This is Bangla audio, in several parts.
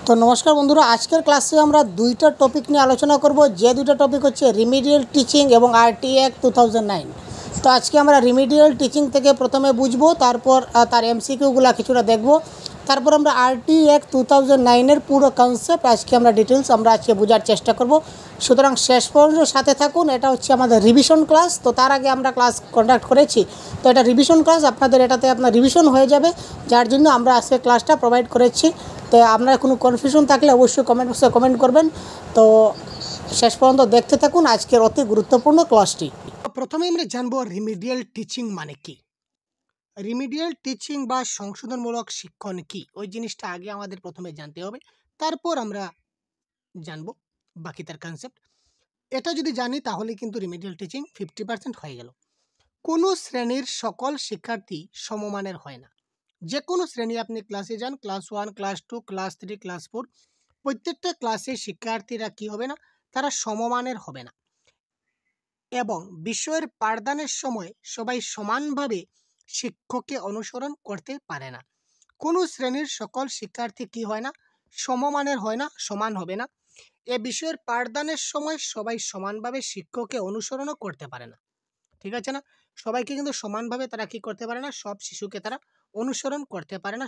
তো নমস্কার বন্ধুরা, আজকের ক্লাসে আমরা দুইটা টপিক নিয়ে আলোচনা করব। যে দুইটা টপিক হচ্ছে রিমিডিয়াল টিচিং এবং আরটিই অ্যাক্ট 2009। তো আজকে আমরা রিমিডিয়াল টিচিং থেকে প্রথমে বুঝবো, তারপর তার এমসিকিউগুলো কিছুটা দেখব, তারপর আমরা আরটিই অ্যাক্ট 2009-এর পুরো কনসেপ্ট আজকে আমরা ডিটেলস আজকে বোঝার চেষ্টা করব। সুতরাং শেষ পর্যন্ত সাথে থাকুন। এটা হচ্ছে আমাদের রিভিশন ক্লাস। তো তার আগে আমরা ক্লাস কন্ডাক্ট করেছি, তো এটা রিভিশন ক্লাস, আপনাদের এটাতে আপনার রিভিশন হয়ে যাবে, যার জন্য আমরা আজকে ক্লাসটা প্রোভাইড করেছি। তো আপনার কোনো কনফিউশন থাকলে অবশ্যই কমেন্ট বক্সে কমেন্ট করবেন। তো শেষ পর্যন্ত দেখতে থাকুন আজকের অতি গুরুত্বপূর্ণ ক্লাসটি। প্রথমে আমরা জানবো রিমিডিয়াল টিচিং মানে কি। রিমিডিয়াল টিচিং বা সংশোধনমূলক শিক্ষণ কি, ওই জিনিসটা আগে আমাদের প্রথমে জানতে হবে, তারপর আমরা জানবো বাকি তার কনসেপ্ট। এটা যদি জানি তাহলে কিন্তু রিমিডিয়াল টিচিং 50% হয়ে গেল। কোনো শ্রেণীর সকল শিক্ষার্থী সমমানের হয় না। যে কোনো শ্রেণী, আপনি ক্লাসে যান, ক্লাস 1, ক্লাস 2, ক্লাস 3, ক্লাস 4, প্রত্যেকটা ক্লাসে শিক্ষার্থীরা কি হবে না, তারা সমমানের হবে না। এবং বিষয়ের পাঠদানের সময় সবাই সমানভাবে শিক্ষককে অনুসরণ করতে পারে না। কোনো শ্রেণীর সকল শিক্ষার্থী কি হয় না, সমমানের হয় না, সমান হবে না। এ বিষয়ের পাঠদানের সময় সবাই সমানভাবে শিক্ষককে অনুসরণও করতে পারে না। ঠিক আছে না? সবাইকে কিন্তু সমানভাবে তারা কি করতে পারে না, সব শিশুকে তারা অনুসরণ করতে পারে না,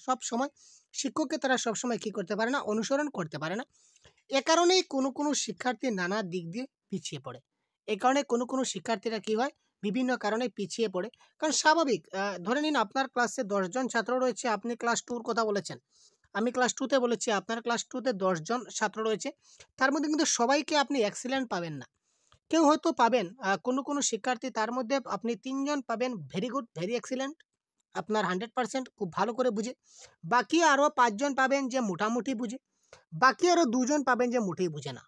সব সময় শিক্ষককে তারা সব সময় কি করতে পারে না, অনুসরণ করতে পারে না। এ কারণেই কোনো শিক্ষার্থী নানা দিক দিয়ে পিছিয়ে পড়ে। এ কারণে কোনো শিক্ষার্থীরা কি হয়, বিভিন্ন কারণে পিছিয়ে পড়ে। কারণ স্বাভাবিক, ধরে নিন আপনার ক্লাসে 10 জন ছাত্র রয়েছে, আপনি ক্লাস 2 এর কথা বলেছেন, আমি ক্লাস 2 তে বলেছি, আপনার ক্লাস 2 তে 10 জন ছাত্র রয়েছে। তার মধ্যে কিন্তু সবাইকে আপনি এক্সিলেন্ট পাবেন না। কেউ হয়তো পাবেন, কোনো শিক্ষার্থী, তার মধ্যে আপনি 3 জন পাবেন ভেরি গুড, ভেরি এক্সিলেন্ট, আপনার 100% খুব ভালো করে বুঝে। বাকি আরও 5 জন পাবেন যে মোটামুটি বুঝে। বাকি আরও 2 জন পাবেন যে মোটেই বুঝে না।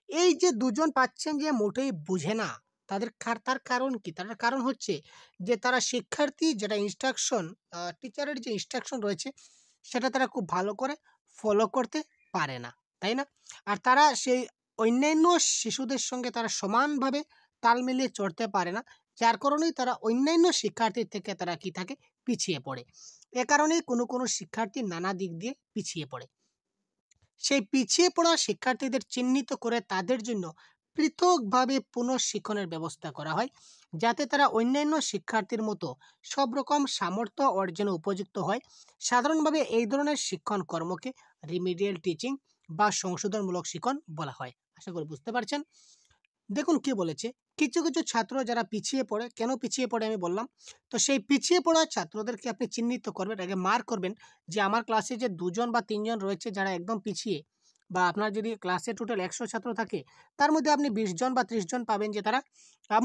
এই যে 2 জন পাচ্ছেন যে মোটেই বুঝে না, তার কারণ কি? তার কারণ হচ্ছে যে তারা শিক্ষার্থী যেটা ইনস্ট্রাকশন, টিচারের যে ইনস্ট্রাকশন রয়েছে সেটা তারা খুব ভালো করে ফলো করতে পারে না, তাই না? আর তারা সেই অন্যান্য শিশুদের সঙ্গে তারা সমানভাবে তাল মিলিয়ে চড়তে পারে না, যার কারণেই তারা অন্যান্য শিক্ষার্থীর থেকে তারা কি থাকে, পিছিয়ে পড়ে। এ কারণেই কোনো শিক্ষার্থী নানা দিক দিয়ে পিছিয়ে পড়ে। সেই পিছিয়ে পড়া শিক্ষার্থীদের চিহ্নিত করে তাদের জন্য পৃথকভাবে পুনঃশিক্ষণের ব্যবস্থা করা হয়, যাতে তারা অন্যান্য শিক্ষার্থীর মতো সব রকম সামর্থ্য অর্জনে উপযুক্ত হয়। সাধারণভাবে এই ধরনের শিক্ষণ কর্মকে রিমিডিয়াল টিচিং বা সংশোধনমূলক শিক্ষণ বলা হয়। আশা করি বুঝতে পারছেন। দেখুন কি বলেছে, কিছু ছাত্র যারা পিছিয়ে পড়ে, কেন পিছিয়ে পড়ে আমি বললাম। তো সেই পিছিয়ে পড়া ছাত্রদেরকে আপনি চিহ্নিত করবেন, আগে মার্ক করবেন যে আমার ক্লাসে যে 2 জন বা 3 জন রয়েছে যারা একদম পিছিয়ে, বা আপনার যদি ক্লাসে টোটাল 100 ছাত্র থাকে, তার মধ্যে আপনি 20 জন বা 30 জন পাবেন যে তারা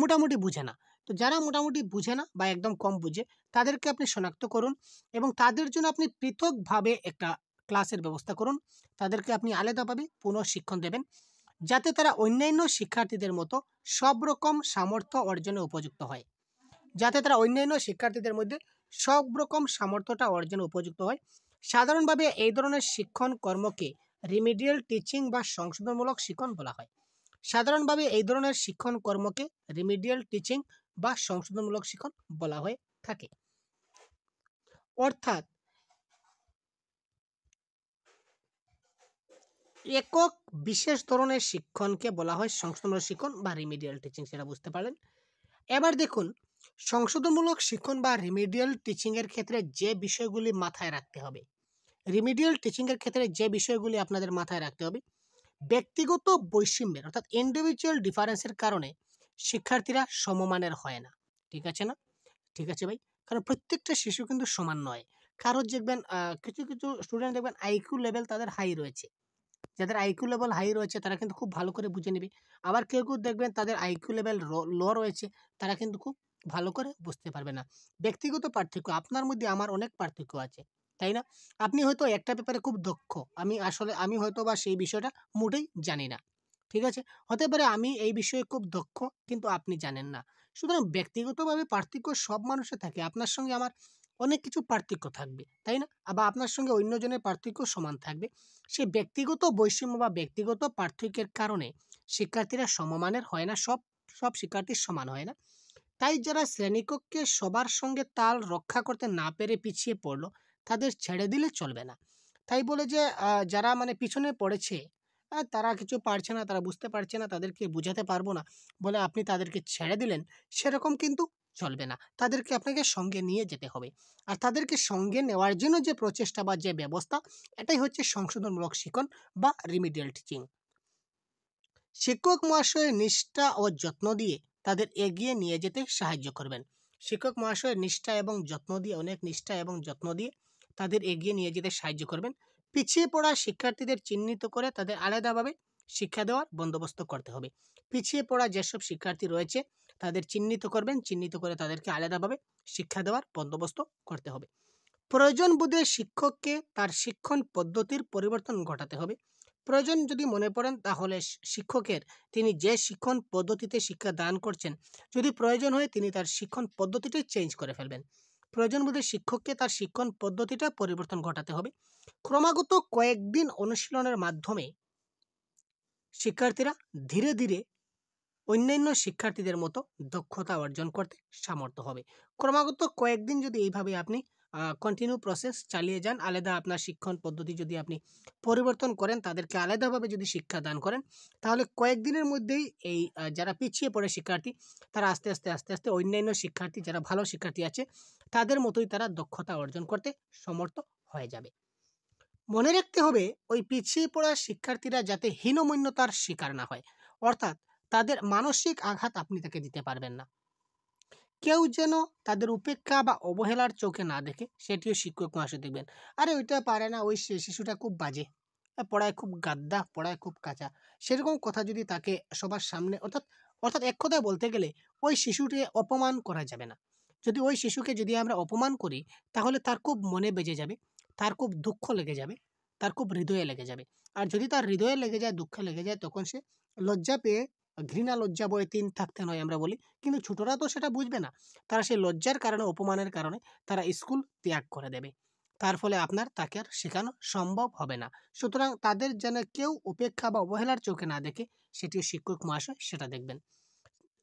মোটামুটি বুঝে না। তো যারা মোটামুটি বুঝে না বা একদম কম বুঝে, তাদেরকে আপনি শনাক্ত করুন এবং তাদের জন্য আপনি পৃথকভাবে একটা ক্লাসের ব্যবস্থা করুন। তাদেরকে আপনি আলাদাভাবে পুনঃশিক্ষণ দেবেন, যাতে তারা অন্যান্য শিক্ষার্থীদের মতো সব রকম সামর্থ্য অর্জনে উপযুক্ত হয়। যাতে তারা অন্যান্য শিক্ষার্থীদের মধ্যে সব রকম সামর্থ্যটা অর্জনে উপযুক্ত হয়। সাধারণভাবে এই ধরনের শিক্ষণ কর্মকে রিমিডিয়াল টিচিং বা সংশোধনমূলক শিক্ষণ বলা হয়। সাধারণভাবে এই ধরনের শিক্ষণ কর্মকে রিমিডিয়াল টিচিং বা সংশোধনমূলক শিক্ষণ বলা হয়ে থাকে। অর্থাৎ একক বিশেষ ধরনের শিক্ষণকে বলা হয় সংশোধনমূলক শিক্ষণ বা রিমিডিয়াল টিচিং, সেটা বুঝতে পারলেন। এবার দেখুন, সংশোধনমূলক শিক্ষণ বা রিমিডিয়াল টিচিংয়ের ক্ষেত্রে যে বিষয়গুলি মাথায় রাখতে হবে, রিমিডিয়াল টিচিংয়ের ক্ষেত্রে যে বিষয়গুলি আপনাদের মাথায় রাখতে হবে, ব্যক্তিগত বৈষম্যের অর্থাৎ ইন্ডিভিজুয়াল ডিফারেন্সের কারণে শিক্ষার্থীরা সমমানের হয় না। ঠিক আছে না? ঠিক আছে ভাই, কারণ প্রত্যেকটা শিশু কিন্তু সমান নয়। কারোর দেখবেন, কিছু স্টুডেন্ট দেখবেন আইকিউ লেভেল তাদের হাই রয়েছে। যাদের আইকিউ লেভেল হাই রয়েছে তারা কিন্তু খুব ভালো করে বুঝে নেবে। আবার কেউ দেখবেন তাদের আইকিউ লেভেল লো রয়েছে, তারা কিন্তু খুব ভালো করে বুঝতে পারবে না। ব্যক্তিগত পার্থক্য, আপনার মধ্যে আমার অনেক পার্থক্য আছে, তাই না? আপনি হয়তো একটা ব্যাপারে খুব দক্ষ, আমি হয়তো বা সেই বিষয়টা মোটেই জানি না। ঠিক আছে? হতে পারে আমি এই বিষয়ে খুব দক্ষ, কিন্তু আপনি জানেন না। সুতরাং ব্যক্তিগতভাবে পার্থক্য সব মানুষের থাকে। আপনার সঙ্গে আমার অনেক কিছু পার্থক্য থাকবে, তাই না? আবার আপনার সঙ্গে অন্যজনের পার্থক্য সমান থাকবে। সেই ব্যক্তিগত বৈষম্য বা ব্যক্তিগত পার্থক্যের কারণে শিক্ষার্থীরা সমমানের হয় না, সব শিক্ষার্থী সমান হয় না। তাই যারা শ্রেণীকক্ষে সবার সঙ্গে তাল রক্ষা করতে না পেরে পিছিয়ে পড়লো, তাদের ছেড়ে দিলে চলবে না। তাই বলে যে যারা মানে পিছনে পড়েছে, তারা কিছু পারছে না, তারা বুঝতে পারছে না, তাদেরকে বুঝাতে পারবো না বলে আপনি তাদেরকে ছেড়ে দিলেন, সেরকম কিন্তু চলবে না। তাদেরকে আপনাকে সঙ্গে নিয়ে যেতে হবে। আর তাদেরকে সঙ্গে নেওয়ার জন্য যে প্রচেষ্টা বা যে ব্যবস্থা, এটাই হচ্ছে সংশোধনমূলক শিক্ষণ বা রিমিডিয়াল টিচিং। শিক্ষক মহাশয়ের নিষ্ঠা ও যত্ন দিয়ে তাদের এগিয়ে নিয়ে যেতে সাহায্য করবেন। শিক্ষক মহাশয়ের নিষ্ঠা এবং যত্ন দিয়ে, অনেক নিষ্ঠা এবং যত্ন দিয়ে তাদের এগিয়ে নিয়ে যেতে সাহায্য করবেন। পিছিয়ে পড়া শিক্ষার্থীদের চিহ্নিত করে তাদের আলাদাভাবে শিক্ষা দেওয়ার বন্দোবস্ত করতে হবে। পিছিয়ে পড়া যেসব শিক্ষার্থী রয়েছে তাদের চিহ্নিত করবেন, চিহ্নিত করে তাদেরকে আলাদাভাবে শিক্ষা দেওয়ার বন্দোবস্ত করতে হবে। প্রয়োজন বোধে শিক্ষককে তার শিক্ষণ পদ্ধতির পরিবর্তন ঘটাতে হবে। প্রয়োজন যদি মনে পড়েন তাহলে শিক্ষকের, তিনি যে শিক্ষণ পদ্ধতিতে শিক্ষা দান করছেন, যদি প্রয়োজন হয় তিনি তার শিক্ষণ পদ্ধতিটাই চেঞ্জ করে ফেলবেন। প্রয়োজন বোধে শিক্ষককে তার শিক্ষণ পদ্ধতিটা পরিবর্তন ঘটাতে হবে। ক্রমাগত কয়েকদিন অনুশীলনের মাধ্যমে শিক্ষার্থীরা ধীরে ধীরে অন্যান্য শিক্ষার্থীদের মতো দক্ষতা অর্জন করতে সামর্থ্য হবে। ক্রমাগত কয়েকদিন যদি এইভাবে আপনি কন্টিনিউ প্রসেস চালিয়ে যান, আলাদা আপনার শিক্ষণ পদ্ধতি যদি আপনি পরিবর্তন করেন, তাদেরকে আলাদাভাবে যদি শিক্ষা দান করেন, তাহলে কয়েকদিনের মধ্যেই এই যারা পিছিয়ে পড়ে শিক্ষার্থী, তারা আস্তে আস্তে আস্তে আস্তে অন্যান্য শিক্ষার্থী, যারা ভালো শিক্ষার্থী আছে, তাদের মতোই তারা দক্ষতা অর্জন করতে সমর্থ হয়ে যাবে। মনে রাখতে হবে, ওই পিছিয়ে পড়া শিক্ষার্থীরা যাতে হীনমন্যতার শিকার না হয়, অর্থাৎ তাদের মানসিক আঘাত আপনি তাকে দিতে পারবেন না। কেউ যেন তাদের উপেক্ষা বা অবহেলার চোখে না দেখে, সেটিও শিক্ষক মহাশয় দেখবেন। আরে ওইটা পারে না, ওই শিশুটা খুব বাজে, পড়ায় খুব গাদ্দা, পড়ায় খুব কাঁচা, সেরকম কথা যদি তাকে সবার সামনে, অর্থাৎ অর্থাৎ এক কথায় বলতে গেলে ওই শিশুটিকে অপমান করা যাবে না। যদি ওই শিশুকে যদি আমরা অপমান করি, তাহলে তার খুব মনে বেজে যাবে, তার খুব দুঃখ লেগে যাবে, তার খুব হৃদয়ে লেগে যাবে। আর যদি তার হৃদয়ে লেগে যায়, দুঃখে লেগে যায়, তখন সে লজ্জা পেয়ে, ঘৃণা লজ্জা বয়ে তিন থাকতে নয় আমরা বলি, কিন্তু ছোটরা তো সেটা বুঝবে না। তারা সেই লজ্জার কারণে, অপমানের কারণে তারা স্কুল ত্যাগ করে দেবে। তার ফলে আপনার তাকে আর শেখানো সম্ভব হবে না। সুতরাং তাদের যেন কেউ উপেক্ষা বা অবহেলার চোখে না দেখে, সেটিও শিক্ষক মহাশয় সেটা দেখবেন।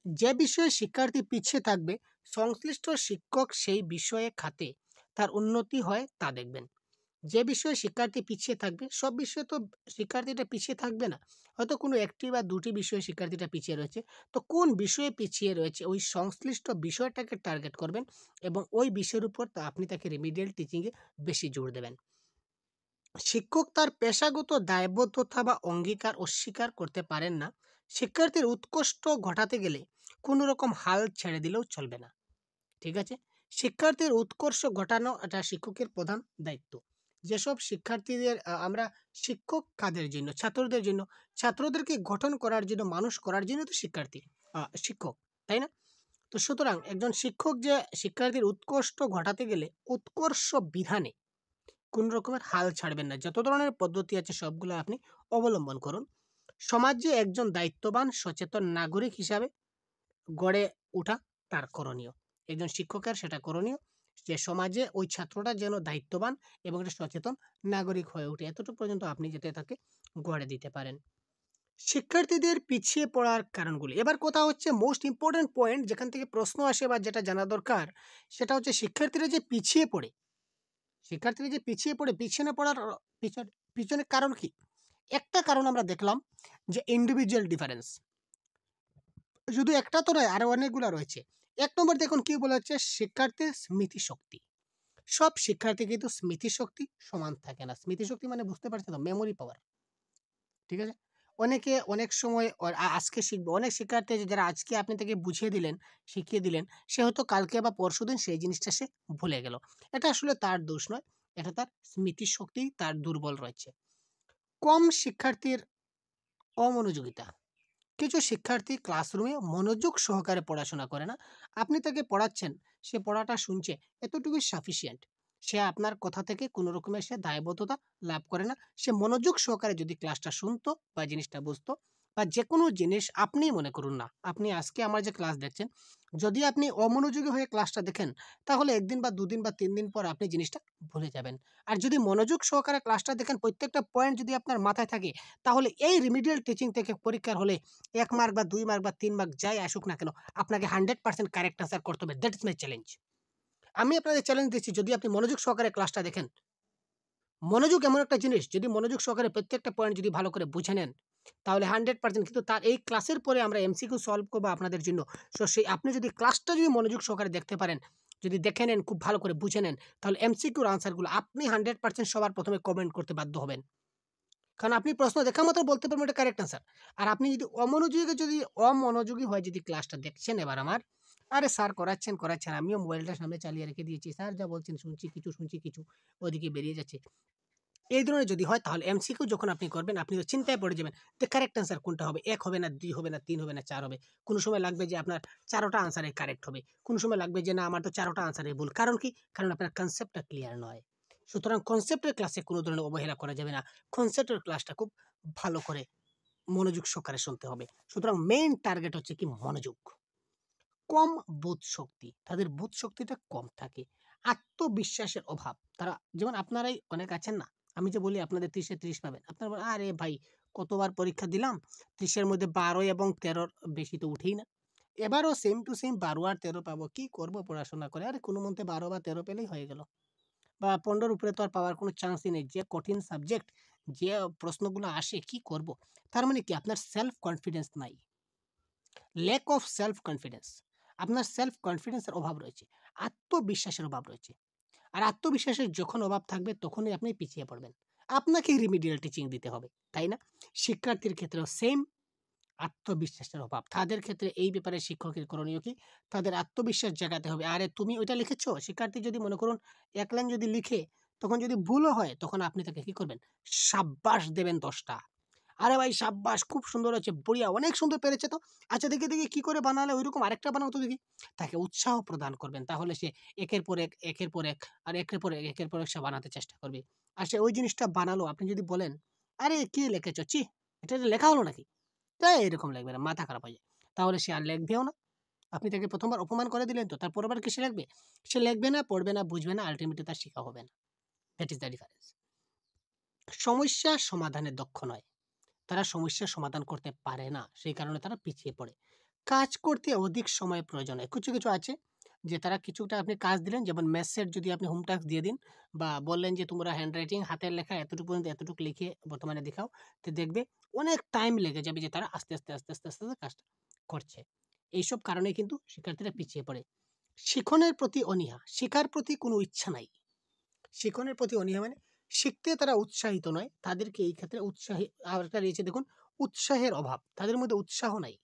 যে বিষয়ে শিক্ষার্থী পিছিয়ে থাকবে, সংশ্লিষ্ট শিক্ষক সেই বিষয়ে খাতে তার উন্নতি হয় তা দেখবেন। যে বিষয়ে শিক্ষার্থী পিছিয়ে থাকবে, সব বিষয়ে তো শিক্ষার্থীটা পিছিয়ে থাকবে না, হয়তো কোনো একটি বা দুটি বিষয়ে শিক্ষার্থীটা পিছিয়ে রয়েছে। তো কোন বিষয়ে পিছিয়ে রয়েছে, ওই সংশ্লিষ্ট বিষয়টাকে টার্গেট করবেন এবং ওই বিষয়ের উপর আপনি তাকে রিমিডিয়াল টিচিংয়ে বেশি জোর দেবেন। শিক্ষক তার পেশাগত দায়বদ্ধতা বা অঙ্গীকার অস্বীকার করতে পারেন না। শিক্ষার্থীর উৎকর্ষ ঘটাতে গেলে কোনো রকম হাল ছেড়ে দিলেও চলবে না। ঠিক আছে? শিক্ষার্থীর উৎকর্ষ ঘটানো এটা শিক্ষকের প্রধান দায়িত্ব। যেসব শিক্ষার্থীদের আমরা শিক্ষক কাদের জন্য? ছাত্রদের জন্য। ছাত্রদেরকে গঠন করার জন্য, মানুষ করার জন্য তো শিক্ষার্থী শিক্ষক, তাই না? তো সুতরাং একজন শিক্ষক যে শিক্ষার্থীর উৎকর্ষ ঘটাতে গেলে উৎকর্ষ বিধানে কোন রকমের হাল ছাড়বেন না। যত ধরনের পদ্ধতি আছে সবগুলো আপনি অবলম্বন করুন। সমাজে একজন দায়িত্ববান সচেতন নাগরিক হিসাবে গড়ে ওঠা তার করণীয়। একজন শিক্ষকের সেটা করণীয় যে সমাজে ওই ছাত্রটা যেন দায়িত্ববান এবং একটা সচেতন নাগরিক হয়ে ওঠে। এতটুকু পর্যন্ত আপনি যাতে তাকে গড়ে দিতে পারেন। শিক্ষার্থীদের পিছিয়ে পড়ার কারণগুলি। এবার কথা হচ্ছে মোস্ট ইম্পর্টেন্ট পয়েন্ট, যেখান থেকে প্রশ্ন আসে বা যেটা জানা দরকার, সেটা হচ্ছে শিক্ষার্থীরা যে পিছিয়ে পড়ে, পিছনে পড়ার পিছনে কারণ কি? একটা কারণ আমরা দেখলাম যে ইন্ডিভিজুয়াল ডিফারেন্স। শুধু একটা তো নয়, আরো অনেকগুলো রয়েছে। ১ নম্বর দেখুন কি বলা হচ্ছে, শিক্ষার্থীর স্মৃতিশক্তি। সব শিক্ষার্থী কিন্তু স্মৃতিশক্তি সমান থাকে না। স্মৃতিশক্তি মানে বুঝতে পারছেন তো? মেমোরি পাওয়ার। ঠিক আছে? অনেকে অনেক সময় আজকে শিখবে। অনেক শিক্ষার্থী আছে যারা আজকে আপনি তাকে বুঝিয়ে দিলেন, শিখিয়ে দিলেন, সে হয়তো কালকে বা পরশুদিন সেই জিনিসটা সে ভুলে গেল। এটা আসলে তার দোষ নয়, এটা তার স্মৃতিশক্তি তার দুর্বল রয়েছে। কম শিক্ষার্থীর অমনোযোগিতা। কিছু শিক্ষার্থী ক্লাসরুমে মনোযোগ সহকারে পড়াশোনা করে না। আপনি তাকে পড়াচ্ছেন, সে পড়াটা শুনছে, এতটুকুই সাফিসিয়েন্ট। সে আপনার কথা থেকে কোনো রকমের সে দায়বদ্ধতা লাভ করে না। সে মনোযোগ সহকারে যদি ক্লাসটা শুনতো বা জিনিসটা বুঝতো, বা যে কোনো জিনিস আপনিই মনে করুন না, আপনি আজকে আমার যে ক্লাস দেখছেন, যদি আপনি অমনোযোগী হয়ে ক্লাসটা দেখেন, তাহলে ১ দিন বা ২ দিন বা ৩ দিন পর আপনি জিনিসটা ভুলে যাবেন। আর যদি মনোযোগ সহকারে ক্লাসটা দেখেন, প্রত্যেকটা পয়েন্ট যদি আপনার মাথায় থাকে, তাহলে এই রিমিডিয়াল টিচিং থেকে পরীক্ষার হলে ১ মার্ক বা ২ মার্ক বা ৩ মার্ক যাই আসুক না কেন, আপনাকে 100% কারেক্ট আনসার করতে হবে। That is my challenge. আমি আপনাদের চ্যালেঞ্জ দিচ্ছি, যদি আপনি মনোযোগ সহকারে ক্লাসটা দেখেন, মনোযোগ এমন একটা জিনিস, যদি মনোযোগ সহকারে প্রত্যেকটা পয়েন্ট যদি ভালো করে বুঝে নেন, তাহলে 100%। কিন্তু তার এই ক্লাসের পরে আমরা এমসিকিউ সলভ করবো আপনাদের জন্য। সো সেই আপনি যদি ক্লাসটা যদি মনোযোগ সহকারে দেখতে পারেন, যদি দেখে নেন, খুব ভালো করে বুঝে নেন, তাহলে এমসিকিউর আনসারগুলো আপনি 100% সবার প্রথমে কমেন্ট করতে বাধ্য হবেন। কারণ আপনি প্রশ্ন দেখা মাত্র বলতে পারবেন এটা কারেক্ট আনসার। আর আপনি যদি অমনোযোগী হয়ে যদি ক্লাসটা দেখছেন এবার আমার, আরে স্যার করাচ্ছেন, আমিও মোবাইলটা সামনে চালিয়ে রেখে দিয়েছি, স্যার যা বলছেন শুনছি কিছু, ওইদিকে বেরিয়ে যাচ্ছে। এই ধরনের যদি হয়, তাহলে এমসিকিউ যখন আপনি করবেন, আপনি তো চিন্তায় পড়ে যাবেন যে কারেক্ট আনসার কোনটা হবে, 1 হবে না, 2 হবে না, 3 হবে না, 4 হবে। কোনো সময় লাগবে যে আপনার 4টা আনসারে কারেক্ট হবে, কোনো সময় লাগবে যে না আমার তো 4টা আনসারে ভুল। কারণ কি? কারণ আপনার কনসেপ্টটা ক্লিয়ার নয়। সুতরাং কনসেপ্টের ক্লাসে কোনো ধরনের অবহেলা করা যাবে না। কনসেপ্টের ক্লাসটা খুব ভালো করে মনোযোগ সহকারে শুনতে হবে। সুতরাং মেইন টার্গেট হচ্ছে কি? মনোযোগ। কম বোধ শক্তি, তাদের বোধ শক্তিটা কম থাকে, আত্মবিশ্বাসের অভাব। তারা যেমন আপনারাই অনেক আছেন না, আমি যে বলি আপনাদের 30-এ 30 পাবেন, আপনারা বলেন আরে ভাই কতবার পরীক্ষা দিলাম, 30-এর মধ্যে 12 এবং 13-র বেশি তো উঠেই না। এবারও সেম টু সেম 12 আর 13 পাবো, কি করব পড়াশোনা করে? আরে কোনো মতে 12 বা 13 পেলেই হয়ে গেল, বা 15-র উপরে তো আর পাওয়ার কোনো চান্সই নেই। যে কঠিন সাবজেক্ট, যে প্রশ্নগুলো আসে, কি করব? তার মানে কি? আপনার সেলফ কনফিডেন্স নাই, ল্যাক অফ সেলফ কনফিডেন্স। আপনার সেলফ কনফিডেন্সের অভাব রয়েছে, আত্মবিশ্বাসের অভাব রয়েছে। আর আত্মবিশ্বাসের যখন অভাব থাকবে, তখনই আপনি পিছিয়ে পড়বেন। আপনাকে রিমিডিয়াল টিচিং দিতে হবে, তাই না? শিক্ষার্থীর ক্ষেত্রেও সেম, আত্মবিশ্বাসের অভাব। তাদের ক্ষেত্রে এই ব্যাপারে শিক্ষকের করণীয় কি? তাদের আত্মবিশ্বাস জাগাতে হবে। আরে তুমি ওইটা লিখেছো, শিক্ষার্থী যদি মনে করুন 1 লাইন যদি লিখে, তখন যদি ভুলও হয়, তখন আপনি তাকে কি করবেন? সাব্বাস দেবেন 10টা। আরে ভাই সাব্বাস, খুব সুন্দর হয়েছে, বঢ়িয়া, অনেক সুন্দর পেরেছে তো। আচ্ছা দেখি কি করে বানালে, ওইরকম আরেকটা বানাও তো দেখি। তাকে উৎসাহ প্রদান করবেন, তাহলে সে একের পর এক, একের পর এক, আর একের পর এক সে বানাতে চেষ্টা করবে। আর সে ওই জিনিসটা বানালো, আপনি যদি বলেন আরে কি লিখেছো, ছি, এটা লেখা হলো নাকি? তাই এরকম লাগবে না, মাথা খারাপ হয়ে যায়। তাহলে সে আর লিখবেও না। আপনি তাকে প্রথমবার অপমান করে দিলেন, তো তার পরের বার কি সে লিখবে? সে লিখবে না, পড়বে না, বুঝবে না, আলটিমেটলি তার শেখা হবে না। That is the difference. সমস্যা সমাধানে দক্ষ নয়, তারা সমস্যার সমাধান করতে পারে না, সেই কারণে তারা পিছিয়ে পড়ে। কাজ করতে অধিক সময় প্রয়োজন হয়। কিছু আছে যে তারা কিছুটা আপনি কাজ দিলেন, যেমন ম্যাথসের যদি আপনি হোম টাস্ক দিয়ে দিন, বা বললেন যে তোমরা হ্যান্ডরাইটিং হাতের লেখা এতটুকু পর্যন্ত এতটুকু লিখে বর্তমানে দেখাও, তো দেখবে অনেক টাইম লেগে যাবে যে তারা আস্তে আস্তে কাজটা করছে। এইসব কারণে কিন্তু শিক্ষার্থীরা পিছিয়ে পড়ে। শিখনের প্রতি অনীহা, শেখার প্রতি কোনো ইচ্ছা নাই। শিখনের প্রতি অনীহা মানে শিখতে তারা উৎসাহিত নয়, তাদেরকে এই ক্ষেত্রে উৎসাহী আর একটা রয়েছে দেখুন, উৎসাহের অভাব, তাদের মধ্যে উৎসাহ নাই।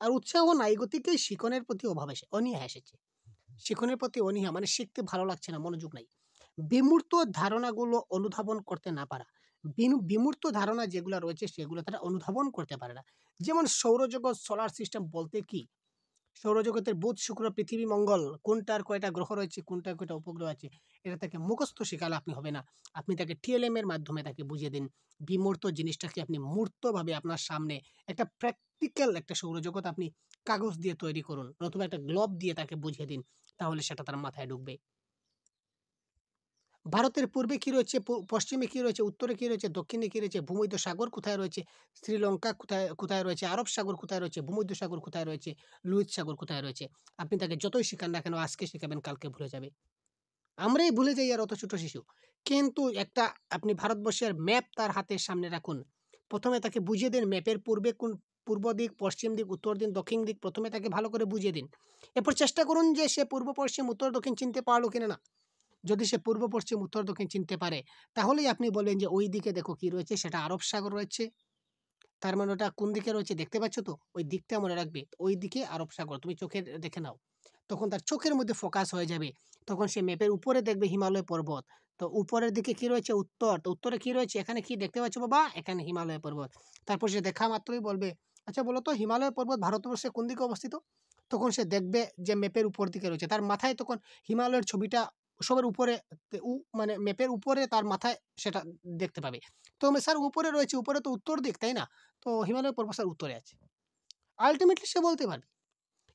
আর উৎসাহ নাই গতিকেই শিখনের প্রতি অভাব অনীহা এসেছে। শিখনের প্রতি অনীহা মানে শিখতে ভালো লাগছে না, মনোযোগ নাই। বিমূর্ত ধারণাগুলো অনুধাবন করতে না পারা, বিমূর্ত ধারণা যেগুলো রয়েছে সেগুলো তারা অনুধাবন করতে পারে না। যেমন সৌরজগৎ, সোলার সিস্টেম বলতে কি? সৌরজগতের বুধ, শুক্র, পৃথিবী, মঙ্গল, কোনটার কয়টা গ্রহ রয়েছে, কোনটার কয়টা উপগ্রহ আছে, এটা তাকে মুখস্থ শেখালে আপনি হবে না। আপনি তাকে টিএলএম এর মাধ্যমে তাকে বুঝিয়ে দিন। বিমূর্ত জিনিসটাকে আপনি মূর্তভাবে আপনার সামনে একটা প্র্যাকটিক্যাল একটা সৌরজগৎ আপনি কাগজ দিয়ে তৈরি করুন, নতুবা একটা গ্লোব দিয়ে তাকে বুঝিয়ে দিন, তাহলে সেটা তার মাথায় ঢুকবে। ভারতের পূর্বে কি রয়েছে, পশ্চিমে কি রয়েছে, উত্তরে কি রয়েছে, দক্ষিণে কি রয়েছে, ভূমধ্য সাগর কোথায় রয়েছে, শ্রীলঙ্কা কোথায় কোথায় রয়েছে, আরব সাগর কোথায় রয়েছে, ভূমধ্য সাগর কোথায় রয়েছে, লোহিত সাগর কোথায় রয়েছে, আপনি তাকে যতই শেখান না কেন, আজকে শেখাবেন কালকে ভুলে যাবে। আমরাই ভুলে যাই, আর অত ছোট শিশু। কিন্তু একটা আপনি ভারতবর্ষের ম্যাপ তার হাতের সামনে রাখুন, প্রথমে তাকে বুঝিয়ে দিন ম্যাপের পূর্বে কোন, পূর্ব দিক, পশ্চিম দিক, উত্তর দিক, দক্ষিণ দিক, প্রথমে তাকে ভালো করে বুঝিয়ে দিন। এরপর চেষ্টা করুন যে সে পূর্ব, পশ্চিম, উত্তর, দক্ষিণ চিনতে পারলো কিনা না। যদি সে পূর্ব, পশ্চিম, উত্তর, দক্ষিণ চিনতে পারে, তাহলেই আপনি বলবেন যে ওই দিকে দেখো কি রয়েছে, সেটা আরব সাগর রয়েছে। তার মানে ওটা কোন দিকে রয়েছে দেখতে পাচ্ছ তো, ওই দিকটা মনে রাখবে, ওই দিকে আরব সাগর, তুমি চোখের দেখে নাও। তখন তার চোখের মধ্যে ফোকাস হয়ে যাবে। তখন সে ম্যাপের উপরে দেখবে হিমালয় পর্বত, তো উপরের দিকে কি রয়েছে, উত্তর, তো উত্তরে কি রয়েছে, এখানে কি দেখতে পাচ্ছ বাবা, এখানে হিমালয় পর্বত। তারপর সে দেখা মাত্রই বলবে আচ্ছা বলো তো হিমালয় পর্বত ভারতবর্ষে কোন দিকে অবস্থিত। তখন সে দেখবে যে ম্যাপের উপর দিকে রয়েছে, তার মাথায় তখন হিমালয়ের ছবিটা সবার উপরে, মানে ম্যাপের উপরে তার মাথায় সেটা দেখতে পাবে। তো স্যার উপরে রয়েছে, উপরে তো উত্তর দিক তাই না, তো হিমালয় পর্বত স্যার উত্তরে আছে। আলটিমেটলি সে বলতে পারবে।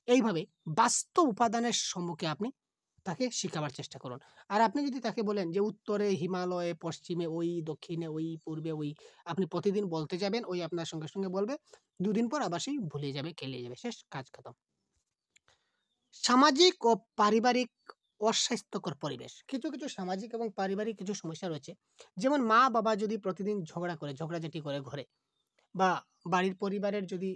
এইভাবে বাস্তব উপাদানের সম্মুখে আপনি তাকে শেখাবার চেষ্টা করুন। আর আপনি যদি তাকে বলেন যে উত্তরে হিমালয়ে, পশ্চিমে ওই, দক্ষিণে ওই, পূর্বে ওই, আপনি প্রতিদিন বলতে যাবেন, ওই আপনার সঙ্গে বলবে, 2 দিন পর আবার সেই ভুলে যাবে, কেলিয়ে যাবে, শেষ, কাজ খতম। সামাজিক ও পারিবারিক অস্বাস্থ্যকর পরিবেশ। কিছু কিছু সামাজিক এবং পারিবারিক কিছু সমস্যা রয়েছে, যেমন মা বাবা যদি প্রতিদিন ঝগড়াঝাটি করে ঘরে, বা বাড়ির পরিবারের যদি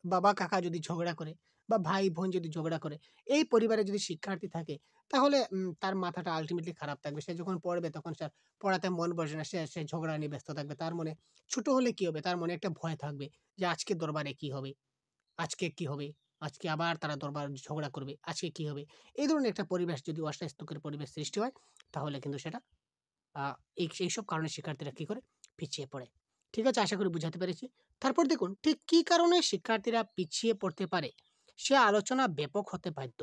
বাবা কাকা যদি ঝগড়া করে, বা ভাই বোন যদি ঝগড়া করে, এই পরিবারে যদি শিক্ষার্থী থাকে, তাহলে তার মাথাটা আলটিমেটলি খারাপ থাকবে। সে যখন পড়বে তখন সে পড়াতে মন বসবে না, সে ঝগড়া নিয়ে ব্যস্ত থাকবে। তার মনে ছোট হলে কি হবে, তার মনে একটা ভয় থাকবে যে আজকে দরবারে কি হবে, আজকে কি হবে, আজকে আবার তারা দরবার ঝগড়া করবে, আজকে কি হবে। এই ধরনের একটা পরিবেশ যদি অস্বাস্থ্যকর পরিবেশ সৃষ্টি হয়, তাহলে কিন্তু সেটা এইসব কারণে শিক্ষার্থীরা কি করে, পিছিয়ে পড়ে। ঠিক আছে, আশা করি বুঝাতে পেরেছি। তারপর দেখুন ঠিক কী কারণে শিক্ষার্থীরা পিছিয়ে পড়তে পারে, সে আলোচনা ব্যাপক হতে বাধ্য।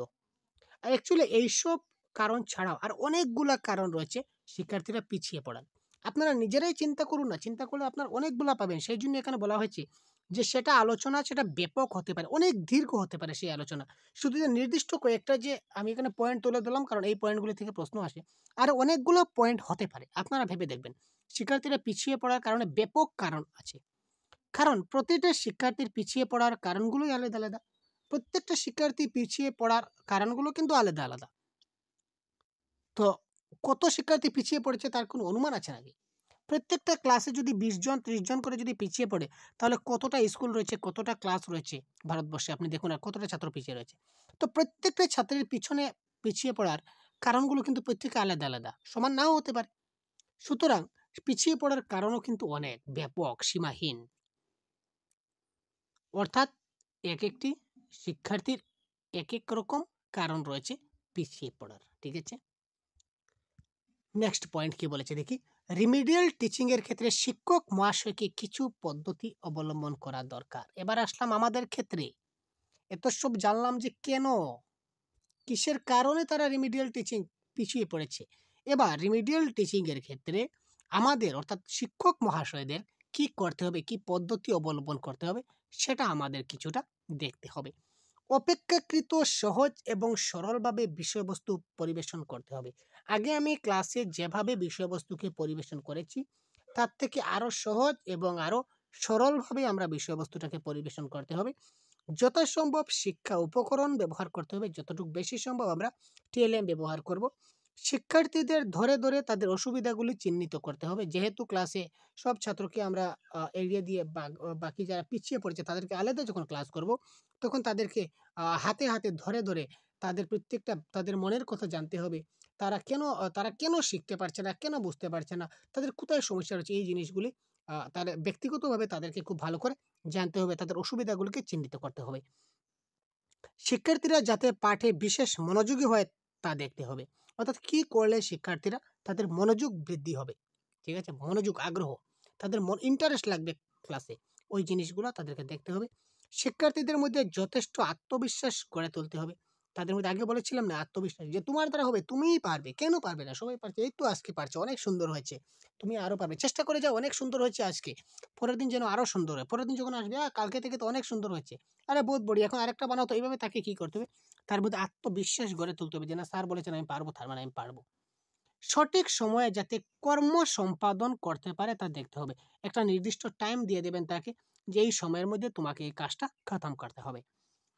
অ্যাকচুয়ালি এইসব কারণ ছাড়াও আর অনেকগুলা কারণ রয়েছে শিক্ষার্থীরা পিছিয়ে পড়ার। আপনারা নিজেরাই চিন্তা করুন না, চিন্তা করলে আপনার অনেকগুলা পাবেন। সেই জন্য এখানে বলা হয়েছে যে সেটা আলোচনা, সেটা ব্যাপক হতে পারে, অনেক দীর্ঘ হতে পারে সেই আলোচনা। শুধু যে নির্দিষ্ট কয়েকটা যে আমি এখানে পয়েন্ট তুলে দিলাম, কারণ এই পয়েন্টগুলি থেকে প্রশ্ন আসে, আর অনেকগুলো পয়েন্ট হতে পারে। আপনারা ভেবে দেখবেন শিক্ষার্থীরা পিছিয়ে পড়ার কারণে ব্যাপক কারণ আছে। কারণ প্রতিটা শিক্ষার্থীর পিছিয়ে পড়ার কারণগুলোই আলাদা আলাদা। প্রত্যেকটা শিক্ষার্থী পিছিয়ে পড়ার কারণগুলো কিন্তু আলাদা আলাদা। তো কত শিক্ষার্থী পিছিয়ে পড়েছে তার কোনো অনুমান আছে নাকি? প্রত্যেকটা ক্লাসে যদি 20 জন 30 জন করে যদি পিছিয়ে পড়ে, তাহলে কতটা স্কুল রয়েছে, কতটা ক্লাস রয়েছে ভারতবর্ষে, আপনি দেখুন আর কতটা ছাত্র পিছিয়ে রয়েছে। তো প্রত্যেকটা ছাত্রের পিছনে পিছিয়ে পড়ার কারণগুলো কিন্তু প্রত্যেকে আলাদা আলাদা, সমান নাও হতে পারে। সুতরাং পিছিয়ে পড়ার কারণও কিন্তু অনেক ব্যাপক, সীমাহীন। অর্থাৎ এক একটি শিক্ষার্থীর এক এক রকম কারণ রয়েছে পিছিয়ে পড়ার। ঠিক আছে, নেক্সট পয়েন্ট কি বলেছে দেখি। রিমিডিয়াল টিচিং এর ক্ষেত্রে শিক্ষক মহাশয়কে কিছু পদ্ধতি অবলম্বন করা দরকার। এবার আসলাম আমাদের ক্ষেত্রে। এত সব জানলাম যে কেন, কিসের কারণে তারা রিমিডিয়াল টিচিং পিছিয়ে পড়েছে। এবার রিমিডিয়াল টিচিং এর ক্ষেত্রে আমাদের অর্থাৎ শিক্ষক মহাশয়দের কি করতে হবে, কি পদ্ধতি অবলম্বন করতে হবে, সেটা আমাদের কিছুটা দেখতে হবে। অপেক্ষাকৃত সহজ এবং সরলভাবে বিষয়বস্তু পরিবেশন করতে হবে। আগে আমি ক্লাসে যেভাবে বিষয়বস্তুকে পরিবেশন করেছি, তার থেকে আরও সহজ এবং আরও সরলভাবে আমরা বিষয়বস্তুটাকে পরিবেশন করতে হবে। যথাসম্ভব শিক্ষা উপকরণ ব্যবহার করতে হবে, যতটুকু বেশি সম্ভব আমরা টিএলএম ব্যবহার করব। শিক্ষার্থীদের ধরে ধরে তাদের অসুবিধাগুলি চিহ্নিত করতে হবে। যেহেতু ক্লাসে সব ছাত্রকে আমরা এড়িয়ে দিয়ে বাকি যারা পিছিয়ে পড়েছে তাদেরকে আলাদা যখন ক্লাস করব, তখন তাদেরকে হাতে হাতে ধরে ধরে তাদের প্রত্যেকটা তাদের মনের কথা জানতে হবে। তারা কেন শিখতে পারছে না, কেন বুঝতে পারছে না, তাদের কোথায় সমস্যা রয়েছে, এই জিনিসগুলি তাদের ব্যক্তিগতভাবে তাদেরকে খুব ভালো করে জানতে হবে, তাদের অসুবিধাগুলোকে চিহ্নিত করতে হবে। শিক্ষার্থীরা যাতে পাঠে বিশেষ মনোযোগী হয় তা দেখতে হবে। অর্থাৎ কি করলে শিক্ষার্থীরা তাদের মনোযোগ বৃদ্ধি হবে, ঠিক আছে, মনোযোগ, আগ্রহ, তাদের ইন্টারেস্ট লাগবে ক্লাসে, ওই জিনিসগুলো তাদেরকে দেখতে হবে। শিক্ষার্থীদের মধ্যে যথেষ্ট আত্মবিশ্বাস গড়ে তুলতে হবে। তাদের মধ্যে আগে বলেছিলাম না, আত্মবিশ্বাস, যে তোমার দ্বারা হবে, তুমিই পারবে, কেন পারবে না, সবাই পারছে, এই তো আজকে পারছে, অনেক সুন্দর হয়েছে, তুমি আরও পারবে, চেষ্টা করে যাও, অনেক সুন্দর হয়েছে আজকে, পরের দিন যেন আরও সুন্দর হয়, পরের দিন যখন আসবে কালকে থেকে তো অনেক সুন্দর হয়েছে, আরে বহুত বড়ি, এখন আরেকটা বানাও। তো এইভাবে তাকে কি করতে হবে, তার মধ্যে আত্মবিশ্বাস গড়ে তুলতে হবে, যে না স্যার বলেছেন আমি পারবো, তার মানে আমি পারবো। সঠিক সময়ে যাতে কর্ম সম্পাদন করতে পারে তা দেখতে হবে। একটা নির্দিষ্ট টাইম দিয়ে দেবেন তাকে, যে এই সময়ের মধ্যে তোমাকে এই কাজটা খতম করতে হবে।